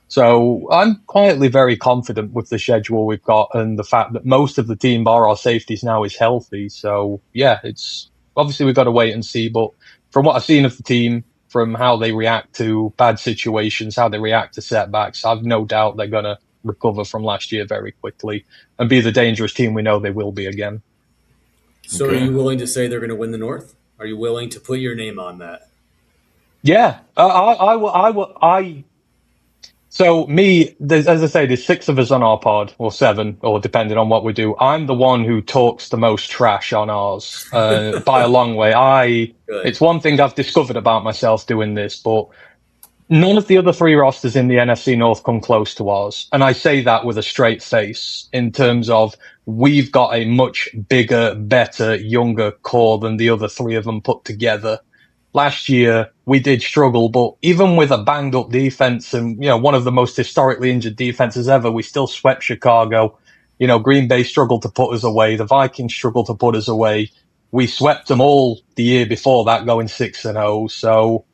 So I'm quietly very confident with the schedule we've got and the fact that most of the team, bar our safeties now, is healthy. So yeah, it's obviously we've got to wait and see. But from what I've seen of the team, from how they react to bad situations, how they react to setbacks, I've no doubt they're going to recover from last year very quickly and be the dangerous team we know they will be again. So Are you willing to say they're going to win the North? Are you willing to put your name on that? Yeah, I will. So as I say, there's 6 of us on our pod, or 7, or depending on what we do. I'm the one who talks the most trash on ours, by a long way. It's one thing I've discovered about myself doing this, but none of the other 3 rosters in the NFC North come close to ours. And I say that with a straight face in terms of we've got a much bigger, better, younger core than the other 3 of them put together. Last year, we did struggle, but even with a banged up defense and, one of the most historically injured defenses ever, we still swept Chicago. Green Bay struggled to put us away. The Vikings struggled to put us away. We swept them all the year before that, going 6-0. So,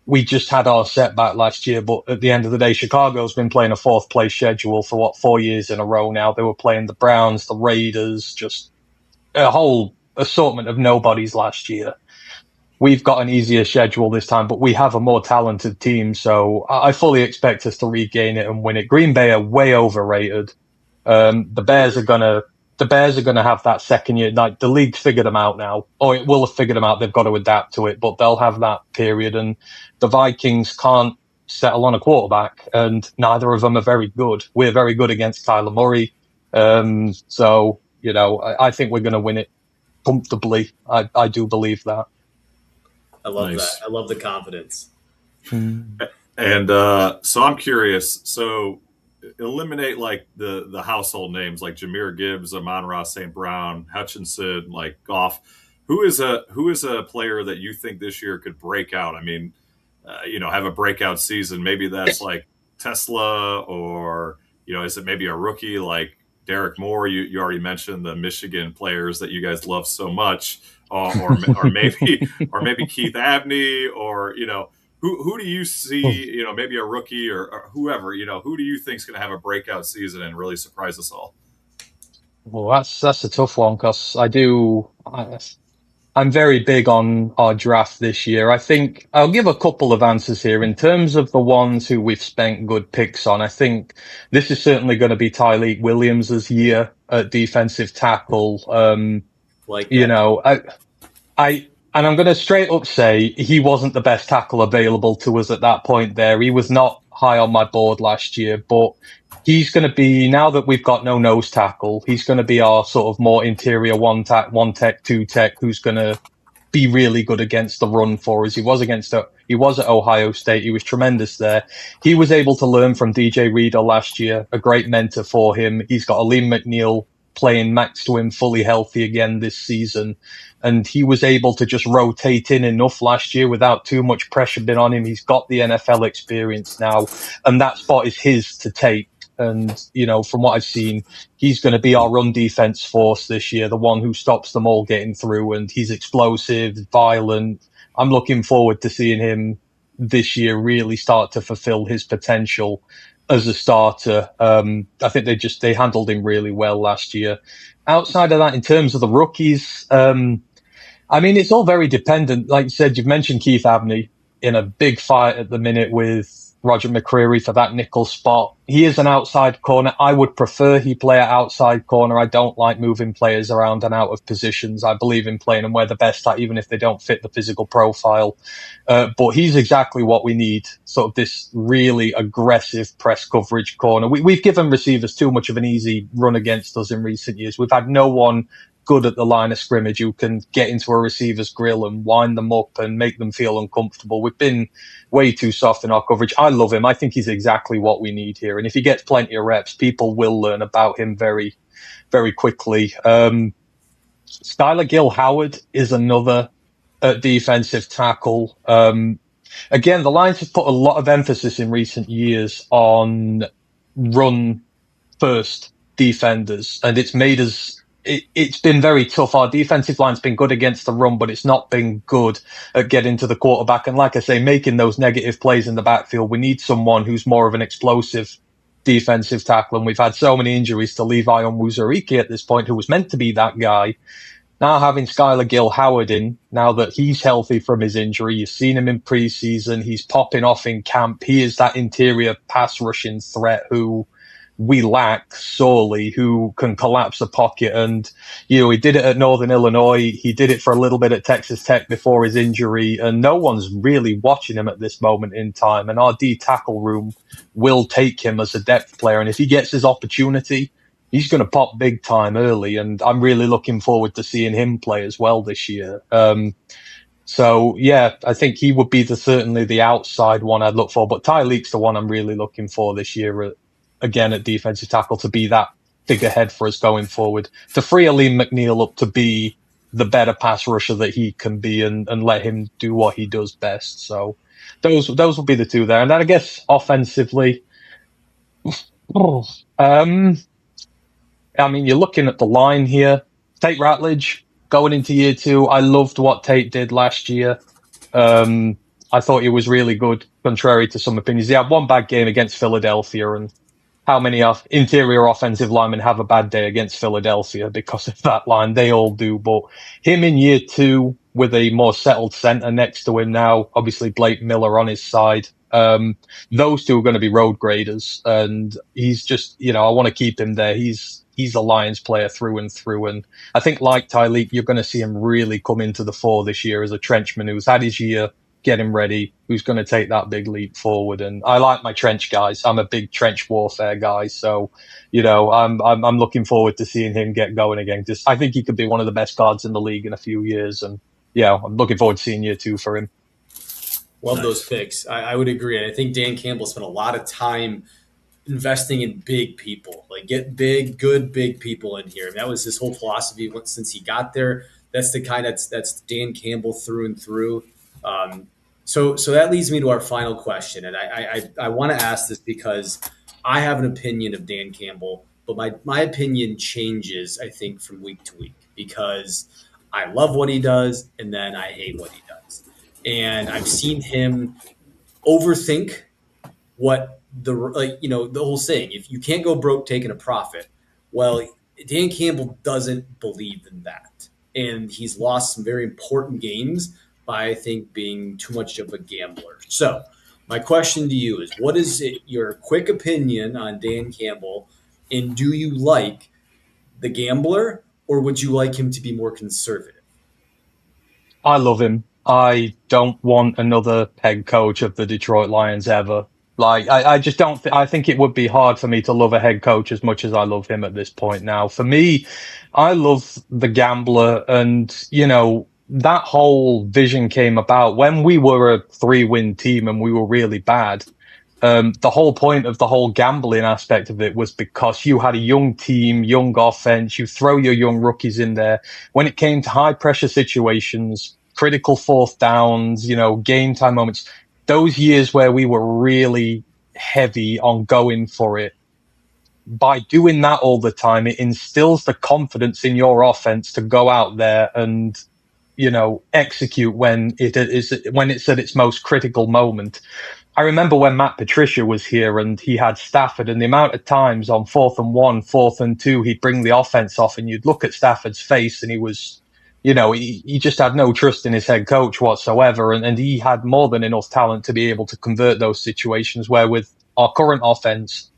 we just had our setback last year, but at the end of the day, Chicago's been playing a 4th place schedule for 4 years in a row now. They were playing the Browns, the Raiders, just a whole assortment of nobodies last year. We've got an easier schedule this time, but we have a more talented team, so I fully expect us to regain it and win it. Green Bay are way overrated. The Bears are gonna have that second year. Like, the league's figured them out now, or it will have figured them out. They've got to adapt to it, but they'll have that period. And the Vikings can't settle on a quarterback, and neither of them are very good. We're very good against Kyler Murray. So I think we're going to win it comfortably. I do believe that. I love that. I love the confidence. And so I'm curious. So eliminate like the household names like Jahmyr Gibbs, Amon-Ra St. Brown, Hutchinson, like Goff. Who is a player that you think this year could break out? I mean, have a breakout season. Maybe that's like Tesla, or is it maybe a rookie like Derek Moore? You already mentioned the Michigan players that you guys love so much. Or maybe Keith Abney, or who do you see, maybe a rookie or whoever, who do you think is going to have a breakout season and really surprise us all? Well, that's a tough one, because I'm very big on our draft this year. I think I'll give a couple of answers here in terms of the ones who we've spent good picks on. I think this is certainly going to be Tyleik Williams' year at defensive tackle. And I'm going to straight up say he wasn't the best tackle available to us at that point there. He was not high on my board last year, but he's going to be, now that we've got no nose tackle, he's going to be our sort of more interior one tech, 2 tech, who's going to be really good against the run for us. He was at Ohio State. He was tremendous there. He was able to learn from DJ Reader last year, a great mentor for him. He's got Aleem McNeil playing next to him fully healthy again this season. And he was able to just rotate in enough last year without too much pressure being on him. He's got the NFL experience now, and that spot is his to take. And, from what I've seen, he's going to be our run defense force this year, the one who stops them all getting through. And he's explosive, violent. I'm looking forward to seeing him this year really start to fulfill his potential as a starter. I think they handled him really well last year. Outside of that, in terms of the rookies, it's all very dependent. Like you said, you've mentioned Keith Abney in a big fight at the minute with Roger McCreary for that nickel spot. He is an outside corner. I would prefer he play at outside corner. I don't like moving players around and out of positions. I believe in playing them where they're best at, even if they don't fit the physical profile. But he's exactly what we need, sort of this really aggressive press coverage corner. We've given receivers too much of an easy run against us in recent years. We've had no one good at the line of scrimmage who can get into a receiver's grill and wind them up and make them feel uncomfortable. We've been way too soft in our coverage. I love him. I think he's exactly what we need here. And if he gets plenty of reps, people will learn about him very, very quickly. Skylar Gill-Howard is another defensive tackle. Again, the Lions have put a lot of emphasis in recent years on run first defenders, and it's made us. It's been very tough. Our defensive line's been good against the run, but it's not been good at getting to the quarterback. And like I say, making those negative plays in the backfield, we need someone who's more of an explosive defensive tackle. And we've had so many injuries to Levi Onwuzurike at this point, who was meant to be that guy. Now having Skylar Gill-Howard in, now that he's healthy from his injury, you've seen him in preseason, he's popping off in camp. He is that interior pass rushing threat who we lack sorely, who can collapse the pocket. And, he did it at Northern Illinois. He did it for a little bit at Texas Tech before his injury, and no one's really watching him at this moment in time. And our D tackle room will take him as a depth player. And if he gets his opportunity, he's going to pop big time early. And I'm really looking forward to seeing him play as well this year. So yeah, I think he would be certainly the outside one I'd look for, but Tyleek's the one I'm really looking for this year again at defensive tackle, to be that figurehead for us going forward, to free Aleem McNeil up to be the better pass rusher that he can be, and let him do what he does best. So those will be the two there. And then I guess offensively, I mean, you're looking at the line here. Tate Ratledge going into year 2. I loved what Tate did last year. I thought he was really good, contrary to some opinions. He had one bad game against Philadelphia, and how many interior offensive linemen have a bad day against Philadelphia because of that line? They all do. But him in year 2 with a more settled center next to him now, obviously Blake Miller on his side. Those two are going to be road graders, and he's just, I want to keep him there. He's a Lions player through and through. And I think like Tyleek, you're going to see him really come into the fore this year as a trenchman who's had his year, get him ready, who's going to take that big leap forward. And I like my trench guys. I'm a big trench warfare guy. So, I'm looking forward to seeing him get going again. I think he could be one of the best guards in the league in a few years. And yeah, I'm looking forward to seeing year 2 for him. Love those picks. I would agree. And I think Dan Campbell spent a lot of time investing in big people, like get good big people in here. And that was his whole philosophy since he got there. That's the kind that's Dan Campbell through and through. So that leads me to our final question. And I want to ask this because I have an opinion of Dan Campbell, but my opinion changes, I think, from week to week, because I love what he does and then I hate what he does. And I've seen him overthink what the whole saying, if you can't go broke taking a profit. Well, Dan Campbell doesn't believe in that. And he's lost some very important games by, I think, being too much of a gambler. So my question to you is, what is your quick opinion on Dan Campbell? And do you like the gambler, or would you like him to be more conservative? I love him. I don't want another head coach of the Detroit Lions ever. Like, I just don't I think it would be hard for me to love a head coach as much as I love him at this point now. For me, I love the gambler, and, that whole vision came about when we were a 3-win team and we were really bad. The whole point of the whole gambling aspect of it was because you had a young team, young offense, you throw your young rookies in there. When it came to high pressure situations, critical fourth downs, game time moments, those years where we were really heavy on going for it, by doing that all the time, it instills the confidence in your offense to go out there and, execute when it's at its most critical moment. I remember when Matt Patricia was here and he had Stafford, and the amount of times on 4th and 1, 4th and 2, he'd bring the offense off, and you'd look at Stafford's face and he was, he just had no trust in his head coach whatsoever. And he had more than enough talent to be able to convert those situations, where with our current offense,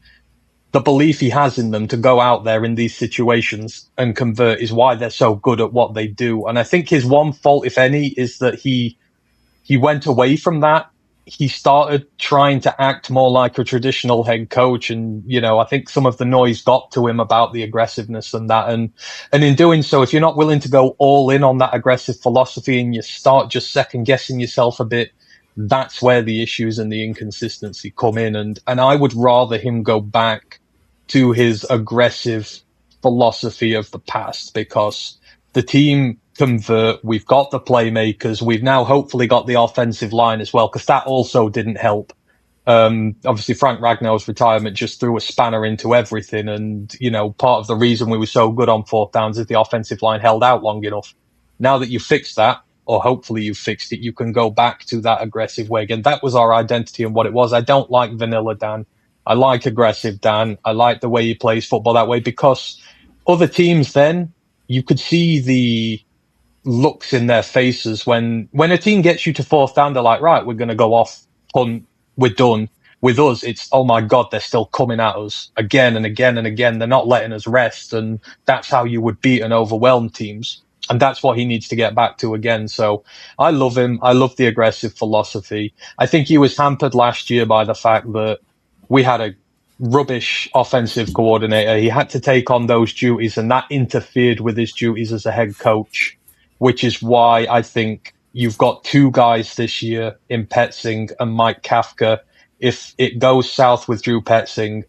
the belief he has in them to go out there in these situations and convert is why they're so good at what they do. And I think his one fault, if any, is that he went away from that. He started trying to act more like a traditional head coach. And, I think some of the noise got to him about the aggressiveness and that. And in doing so, if you're not willing to go all in on that aggressive philosophy and you start just second guessing yourself a bit, that's where the issues and the inconsistency come in. And I would rather him go back to his aggressive philosophy of the past, because the team convert. We've got the playmakers. We've now hopefully got the offensive line as well, because that also didn't help. Obviously Frank Ragnar's retirement just threw a spanner into everything. And, part of the reason we were so good on fourth downs is the offensive line held out long enough. Now that you've fixed that, or hopefully you've fixed it, you can go back to that aggressive way again. That was our identity and what it was. I don't like vanilla Dan. I like aggressive Dan. I like the way he plays football that way, because other teams then, you could see the looks in their faces when a team gets you to fourth down, they're like, right, we're going to go off, punt, we're done. With us, it's, oh my God, they're still coming at us again and again and again. They're not letting us rest. And that's how you would beat and overwhelm teams. And that's what he needs to get back to again. So I love him. I love the aggressive philosophy. I think he was hampered last year by the fact that we had a rubbish offensive coordinator. He had to take on those duties, and that interfered with his duties as a head coach, which is why I think you've got two guys this year in Petzing and Mike Kafka. If it goes south with Drew Petzing,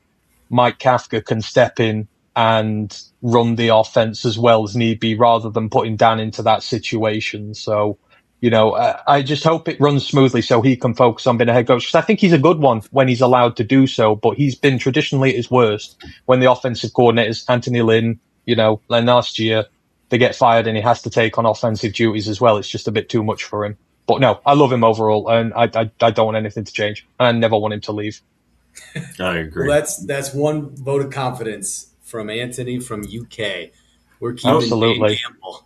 Mike Kafka can step in and run the offense as well as need be, rather than putting Dan into that situation. So, I just hope it runs smoothly so he can focus on being a head coach. Because I think he's a good one when he's allowed to do so, but he's been traditionally at his worst when the offensive coordinators, Anthony Lynn, last year, they get fired and he has to take on offensive duties as well. It's just a bit too much for him. But no, I love him overall, and I don't want anything to change. I never want him to leave. I agree. Well, that's one vote of confidence from Anthony from UK. We're keeping Absolutely. Dan Campbell.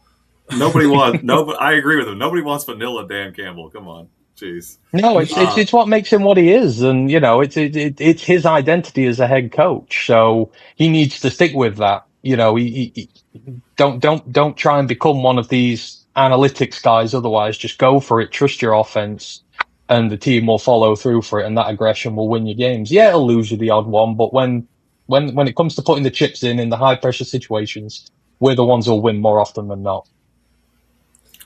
Nobody wants. I agree with him. Nobody wants vanilla Dan Campbell. Come on, jeez. No, it's what makes him what he is, and it's his identity as a head coach. So he needs to stick with that. He don't try and become one of these analytics guys. Otherwise, just go for it. Trust your offense, and the team will follow through for it, and that aggression will win you games. Yeah, it'll lose you the odd one, but when it comes to putting the chips in the high pressure situations, we're the ones who'll win more often than not.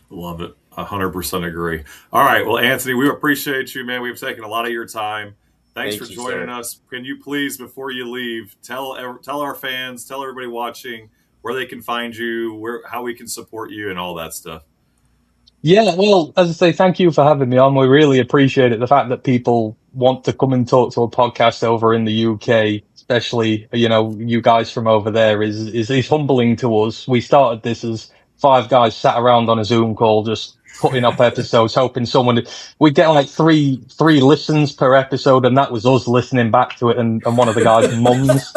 Love it. 100% agree. All right. Well, Anthony, we appreciate you, man. We've taken a lot of your time. Thanks for joining us. Can you please, before you leave, tell our fans, tell everybody watching where they can find you, how we can support you, and all that stuff? Yeah, well, as I say, thank you for having me on. We really appreciate it. The fact that people want to come and talk to a podcast over in the UK, especially, you guys from over there, is humbling to us. We started this as 5 guys sat around on a Zoom call, just putting up episodes, hoping we get like three listens per episode, and that was us listening back to it and one of the guys' mums.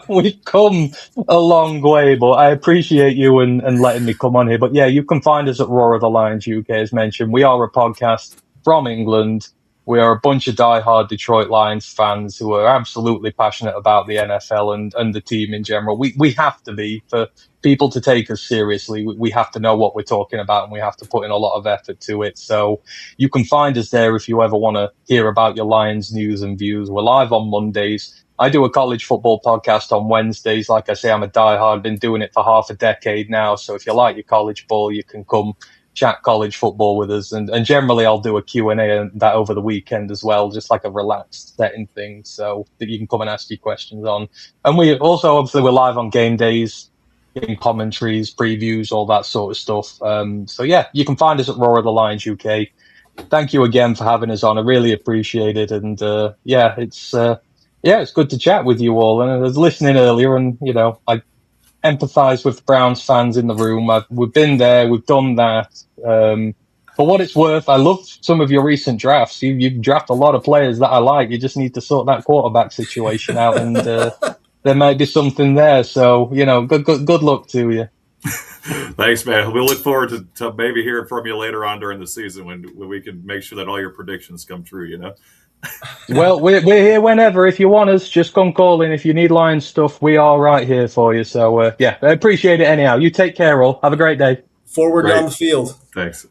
We've come a long way, but I appreciate you and letting me come on here. But yeah, you can find us at Roar of the Lions UK, as mentioned. We are a podcast from England. We are a bunch of diehard Detroit Lions fans who are absolutely passionate about the NFL and the team in general. We have to be, for people to take us seriously. We have to know what we're talking about, and we have to put in a lot of effort to it. So you can find us there if you ever want to hear about your Lions news and views. We're live on Mondays. I do a college football podcast on Wednesdays. Like I say, I'm a diehard, been doing it for half a decade now. So if you like your college ball, you can come chat college football with us. And generally I'll do a Q&A and that over the weekend as well, just like a relaxed setting thing, so that you can come and ask your questions on. And we also, obviously, we're live on game days, getting commentaries, previews, all that sort of stuff. So yeah, you can find us at Roar of the Lions UK. Thank you again for having us on. I really appreciate it. And it's good to chat with you all. And I was listening earlier, and I empathise with the Browns fans in the room. We've been there, we've done that. For what it's worth, I love some of your recent drafts. You draft a lot of players that I like. You just need to sort that quarterback situation out, and there might be something there. So good luck to you. Thanks, man. We'll look forward to maybe hearing from you later on during the season when we can make sure that all your predictions come true. Well, we're here whenever. If you want us, just come calling. If you need Lions stuff, we are right here for you. So, I appreciate it anyhow. You take care, all. Have a great day. Forward down the field. Thanks.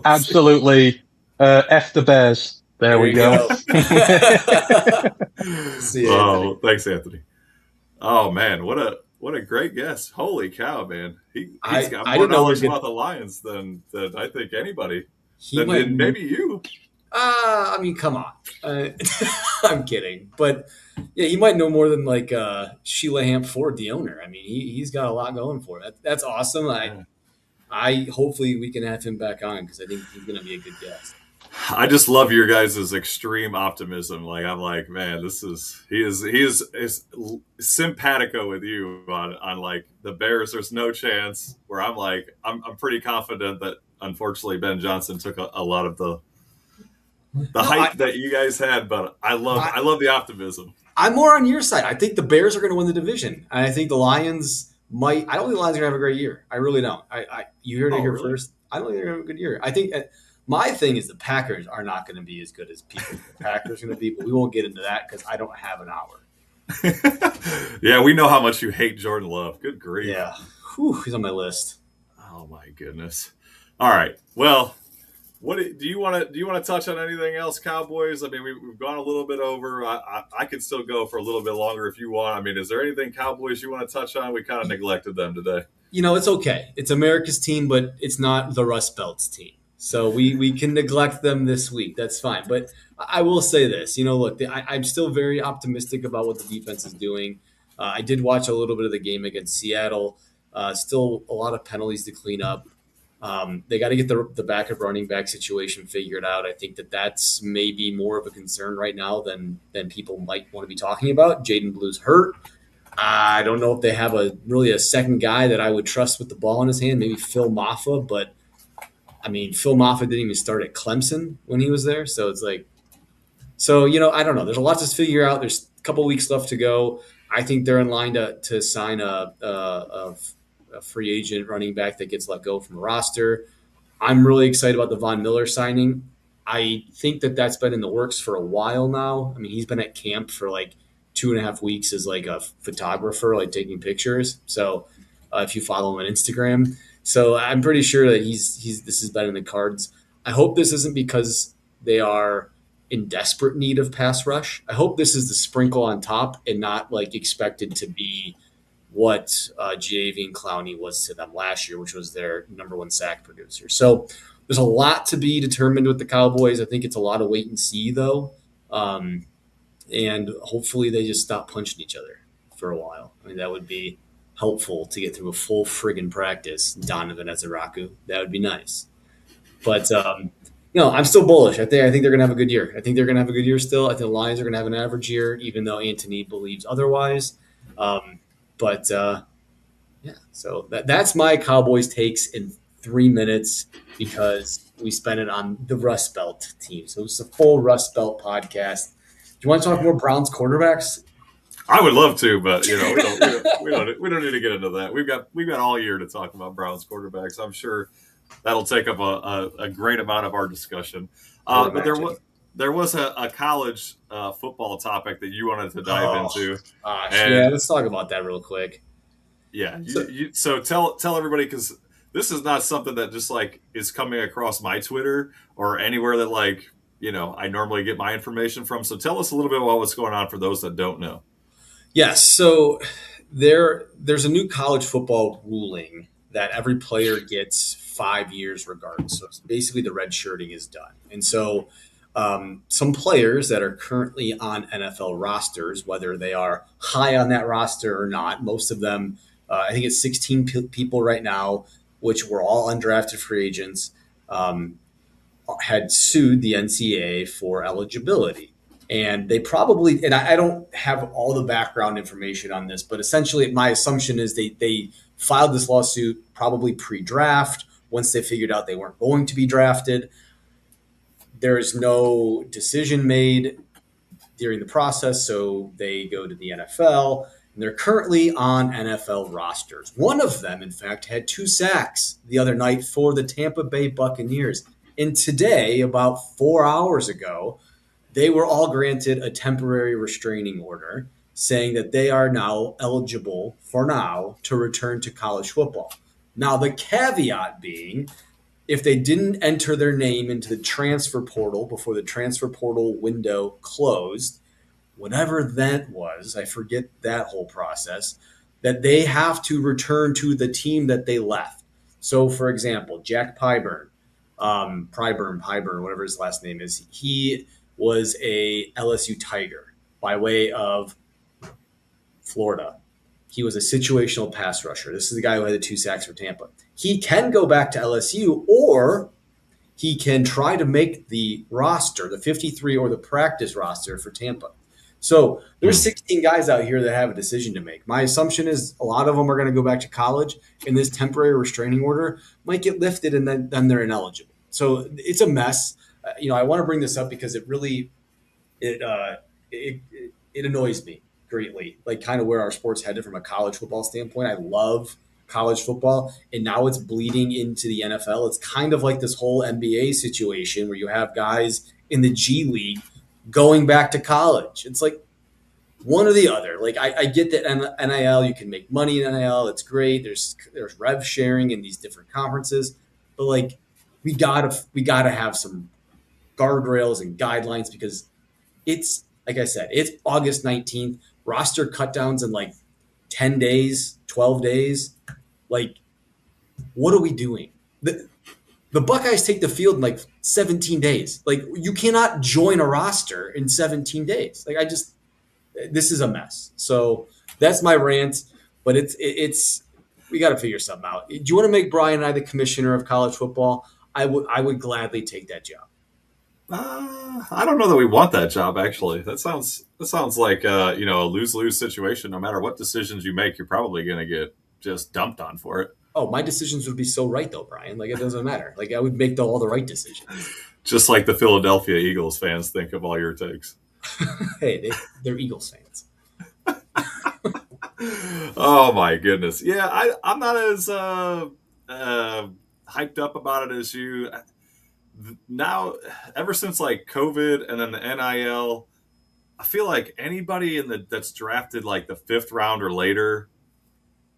Absolutely. F the Bears. There we go. See you, Anthony. Thanks, Anthony. Oh, man, what a great guest. Holy cow, man. He's got more knowledge about the Lions than I think anybody. Maybe you. I mean, come on. I'm kidding. But yeah, he might know more than like Sheila Hamp Ford, the owner. I mean, he's got a lot going for it. That's awesome. I hopefully we can have him back on because I think he's going to be a good guest. I just love your guys' extreme optimism. Like I'm like, man, he is simpatico with you on like the Bears. There's no chance. Where I'm like, I'm pretty confident that unfortunately Ben Johnson took a lot of the hype that you guys had. But I love the optimism. I'm more on your side. I think the Bears are going to win the division, and I think the Lions might. I don't think the Lions are going to have a great year. I really don't. You heard it here really? first. I don't think they're going to have a good year. I think my thing is the Packers are not going to be as good as people think the Packers are going to be, but we won't get into that because I don't have an hour. Yeah, we know how much you hate Jordan Love. Good grief. Yeah, he's on my list. Oh my goodness. All right. Well, what do you want to touch on anything else, Cowboys? I mean, we've gone a little bit over. I could still go for a little bit longer if you want. I mean, is there anything Cowboys you want to touch on? We kind of neglected them today. It's okay. It's America's team, but it's not the Rust Belt's team. So we can neglect them this week. That's fine. But I will say this. Look, I'm still very optimistic about what the defense is doing. I did watch a little bit of the game against Seattle. Still a lot of penalties to clean up. They got to get the backup running back situation figured out. I think that's maybe more of a concern right now than people might want to be talking about. Jaden Blue's hurt. I don't know if they have really a second guy that I would trust with the ball in his hand. Maybe Phil Maffa, but I mean, Phil Maffa didn't even start at Clemson when he was there. So it's like, I don't know. There's a lot to figure out. There's a couple weeks left to go. I think they're in line to sign a free agent running back that gets let go from a roster. I'm really excited about the Von Miller signing. I think that's been in the works for a while now. I mean, he's been at camp for like 2.5 weeks as like a photographer, like taking pictures. So if you follow him on Instagram. So I'm pretty sure that this has been in the cards. I hope this isn't because they are in desperate need of pass rush. I hope this is the sprinkle on top and not like expected to be what Jadeveon Clowney was to them last year, which was their number one sack producer. So there's a lot to be determined with the Cowboys. I think it's a lot of wait and see, though. And hopefully they just stop punching each other for a while. I mean, that would be helpful to get through a full friggin' practice. Donovan Ezeraku. That would be nice. But, I'm still bullish. I think they're going to have a good year. I think they're going to have a good year still. I think the Lions are going to have an average year, even though Anthony believes otherwise. So that's my Cowboys takes in 3 minutes because we spent it on the Rust Belt team. So it's a full Rust Belt podcast. Do you want to talk more Browns quarterbacks? I would love to, but we don't need to get into that. We've got all year to talk about Browns quarterbacks. I'm sure that'll take up a great amount of our discussion. But there was a college football topic that you wanted to dive into. Let's talk about that real quick. Yeah, so tell everybody, because this is not something that just like is coming across my Twitter or anywhere that I normally get my information from. So tell us a little bit about what's going on for those that don't know. Yes, so there's a new college football ruling that every player gets 5 years regardless. So it's basically the red shirting is done. And so some players that are currently on NFL rosters, whether they are high on that roster or not, most of them, I think it's 16 people right now, which were all undrafted free agents, had sued the NCAA for eligibility. And they probably, and I don't have all the background information on this, but essentially my assumption is they filed this lawsuit probably pre-draft. Once they figured out they weren't going to be drafted, there is no decision made during the process, so they go to the NFL, and they're currently on NFL rosters. One of them, in fact, had 2 sacks the other night for the Tampa Bay Buccaneers. And today, about 4 hours ago, they were all granted a temporary restraining order saying that they are now eligible for now to return to college football. Now, the caveat being, if they didn't enter their name into the transfer portal before the transfer portal window closed, whatever that was, I forget that whole process, that they have to return to the team that they left. So, for example, Jack Pyburn Pyburn, whatever his last name is. He was a LSU Tiger by way of Florida. He was a situational pass rusher. This is the guy who had the 2 sacks for Tampa. He can go back to LSU, or he can try to make the roster, the 53 or the practice roster for Tampa. So there's 16 guys out here that have a decision to make. My assumption is a lot of them are going to go back to college, and this temporary restraining order might get lifted, and then they're ineligible. So it's a mess. I want to bring this up because it really it annoys me greatly, like kind of where our sports headed from a college football standpoint. I love college football, and now it's bleeding into the NFL. It's kind of like this whole NBA situation where you have guys in the G League going back to college. It's like one or the other. Like I get that NIL, you can make money in NIL. It's great. There's rev sharing in these different conferences, but like we gotta have some guardrails and guidelines because it's like I said, it's August 19th. Roster cutdowns in like 10 days, 12 days. Like, what are we doing? The Buckeyes take the field in like 17 days. Like, you cannot join a roster in 17 days. Like, this is a mess. So that's my rant. But it's we got to figure something out. Do you want to make Brian and I the commissioner of college football? I would gladly take that job. I don't know that we want that job. Actually, that sounds like a lose-lose situation. No matter what decisions you make, you're probably going to get just dumped on for it. Oh, my decisions would be so right though, Brian. Like it doesn't matter. Like I would make all the right decisions. Just like the Philadelphia Eagles fans think of all your takes. Hey, they're Eagles fans. Oh my goodness. Yeah, I'm not as hyped up about it as you. Now, ever since like COVID and then the NIL, I feel like anybody that's drafted like the 5th round or later,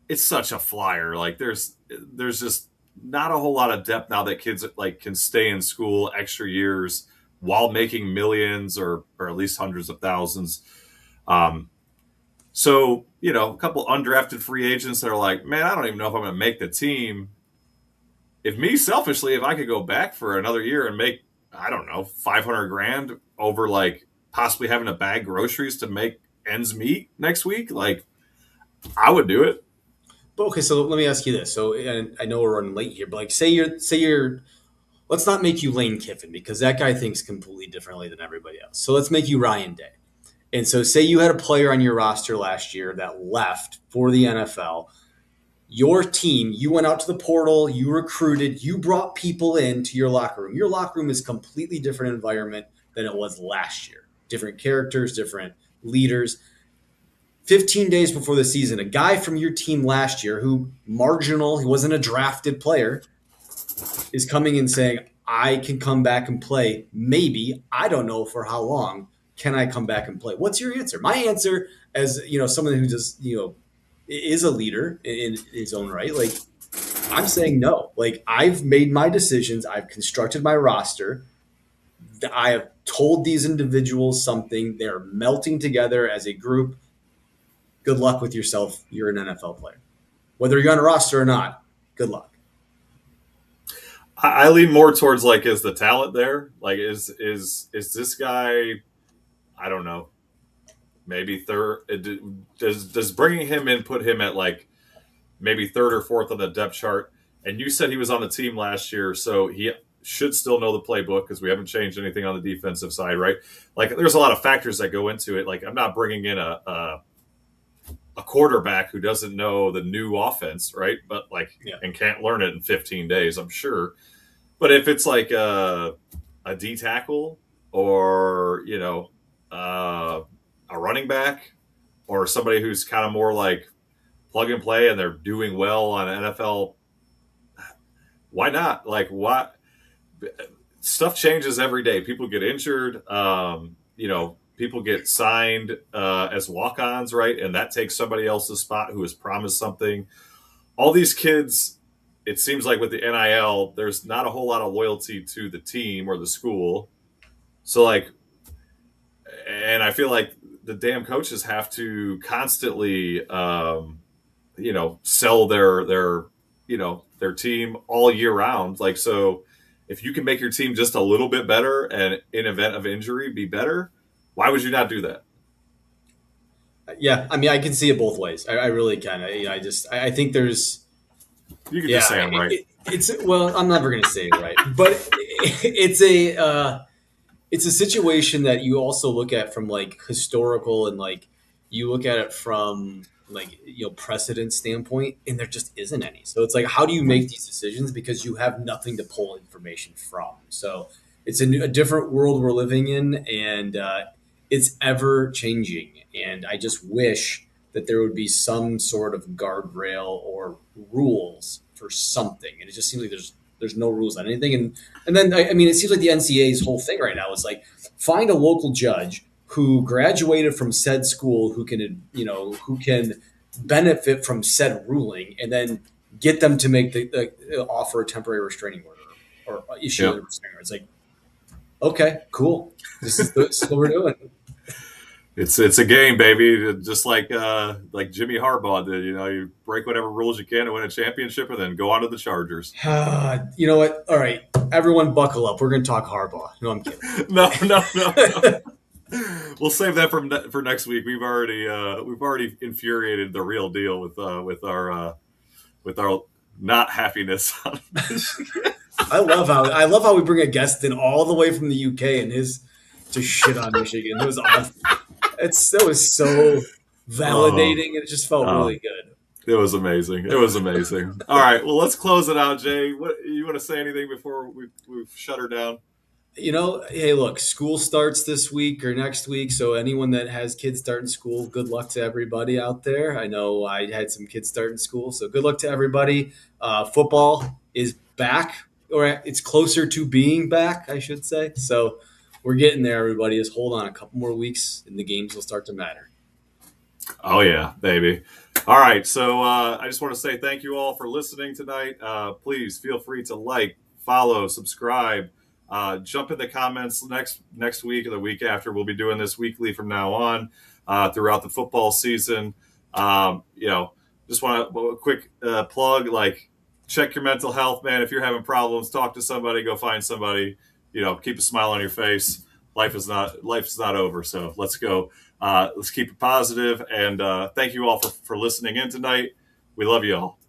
it's such a flyer. Like there's just not a whole lot of depth now that kids like can stay in school extra years while making millions or at least hundreds of thousands. So, a couple undrafted free agents that are like, man, I don't even know if I'm going to make the team. If I could go back for another year and make, I don't know, $500,000 over like possibly having to bag groceries to make ends meet next week, like I would do it. But okay, so let me ask you this. So, and I know we're running late here, but like say you're let's not make you Lane Kiffin because that guy thinks completely differently than everybody else. So let's make you Ryan Day. And so say you had a player on your roster last year that left for the NFL. Your team, you went out to the portal, you recruited, you brought people into your locker room. Your locker room is a completely different environment than it was last year. Different characters, different leaders. 15 days before the season, a guy from your team last year he wasn't a drafted player, is coming and saying, I can come back and play. Maybe, I don't know for how long, can I come back and play? What's your answer? My answer as, someone who just, is a leader in his own right. Like I'm saying no. Like I've made my decisions. I've constructed my roster. I have told these individuals something. They're melting together as a group. Good luck with yourself. You're an NFL player. Whether you're on a roster or not, good luck. I lean more towards like, is the talent there? Like, is this guy, I don't know, maybe third? Does bringing him in put him at like maybe 3rd or 4th on the depth chart? And you said he was on the team last year, so he should still know the playbook because we haven't changed anything on the defensive side, right? Like, there's a lot of factors that go into it. Like, I'm not bringing in a quarterback who doesn't know the new offense, right? But and can't learn it in 15 days, I'm sure. But if it's like a D tackle or a running back or somebody who's kind of more like plug and play and they're doing well on NFL, why not? Like, what? Stuff changes every day. People get injured. People get signed as walk-ons, right? And that takes somebody else's spot who has promised something. All these kids, it seems like with the NIL, there's not a whole lot of loyalty to the team or the school. So and I feel like the damn coaches have to constantly, sell their team all year round. Like, so if you can make your team just a little bit better and in event of injury be better, why would you not do that? Yeah, I mean, I can see it both ways. I really can. I think there's. You can just say I'm right. It's well, I'm never going to say it right, but it's a situation that you also look at from like historical and like you look at it from like precedent standpoint, and there just isn't any. So it's like, how do you make these decisions because you have nothing to pull information from? So it's a different world we're living in, and it's ever changing. And I just wish that there would be some sort of guardrail or rules for something. And it just seems like there's no rules on anything. And then I mean, it seems like the NCAA's whole thing right now is like, find a local judge who graduated from said school who can benefit from said ruling, and then get them to make the offer a temporary restraining order or issue a restraining order. It's like, okay, cool. This is what we're doing. It's a game, baby. Just like Jimmy Harbaugh did. You break whatever rules you can to win a championship, and then go on to the Chargers. You know what? All right, everyone, buckle up. We're going to talk Harbaugh. No, I'm kidding. No. We'll save that for next week. We've already infuriated the real deal with our not happiness on Michigan. I love how we bring a guest in all the way from the UK and to shit on Michigan. It was awesome. That was so validating. It just felt really good. It was amazing. All right. Well, let's close it out, Jay. What you want to say anything before we shut her down? Hey, look, school starts this week or next week. So anyone that has kids starting school, good luck to everybody out there. I know I had some kids starting school, so good luck to everybody. Football is back, or it's closer to being back, I should say. So we're getting there, everybody. Just hold on a couple more weeks and the games will start to matter. Oh, yeah, baby. All right. So I just want to say thank you all for listening tonight. Please feel free to like, follow, subscribe. Jump in the comments next week or the week after. We'll be doing this weekly from now on throughout the football season. Just want a quick plug, like, check your mental health, man. If you're having problems, talk to somebody, go find somebody. Keep a smile on your face. Life is not over. So let's go. Let's keep it positive. And thank you all for listening in tonight. We love you all.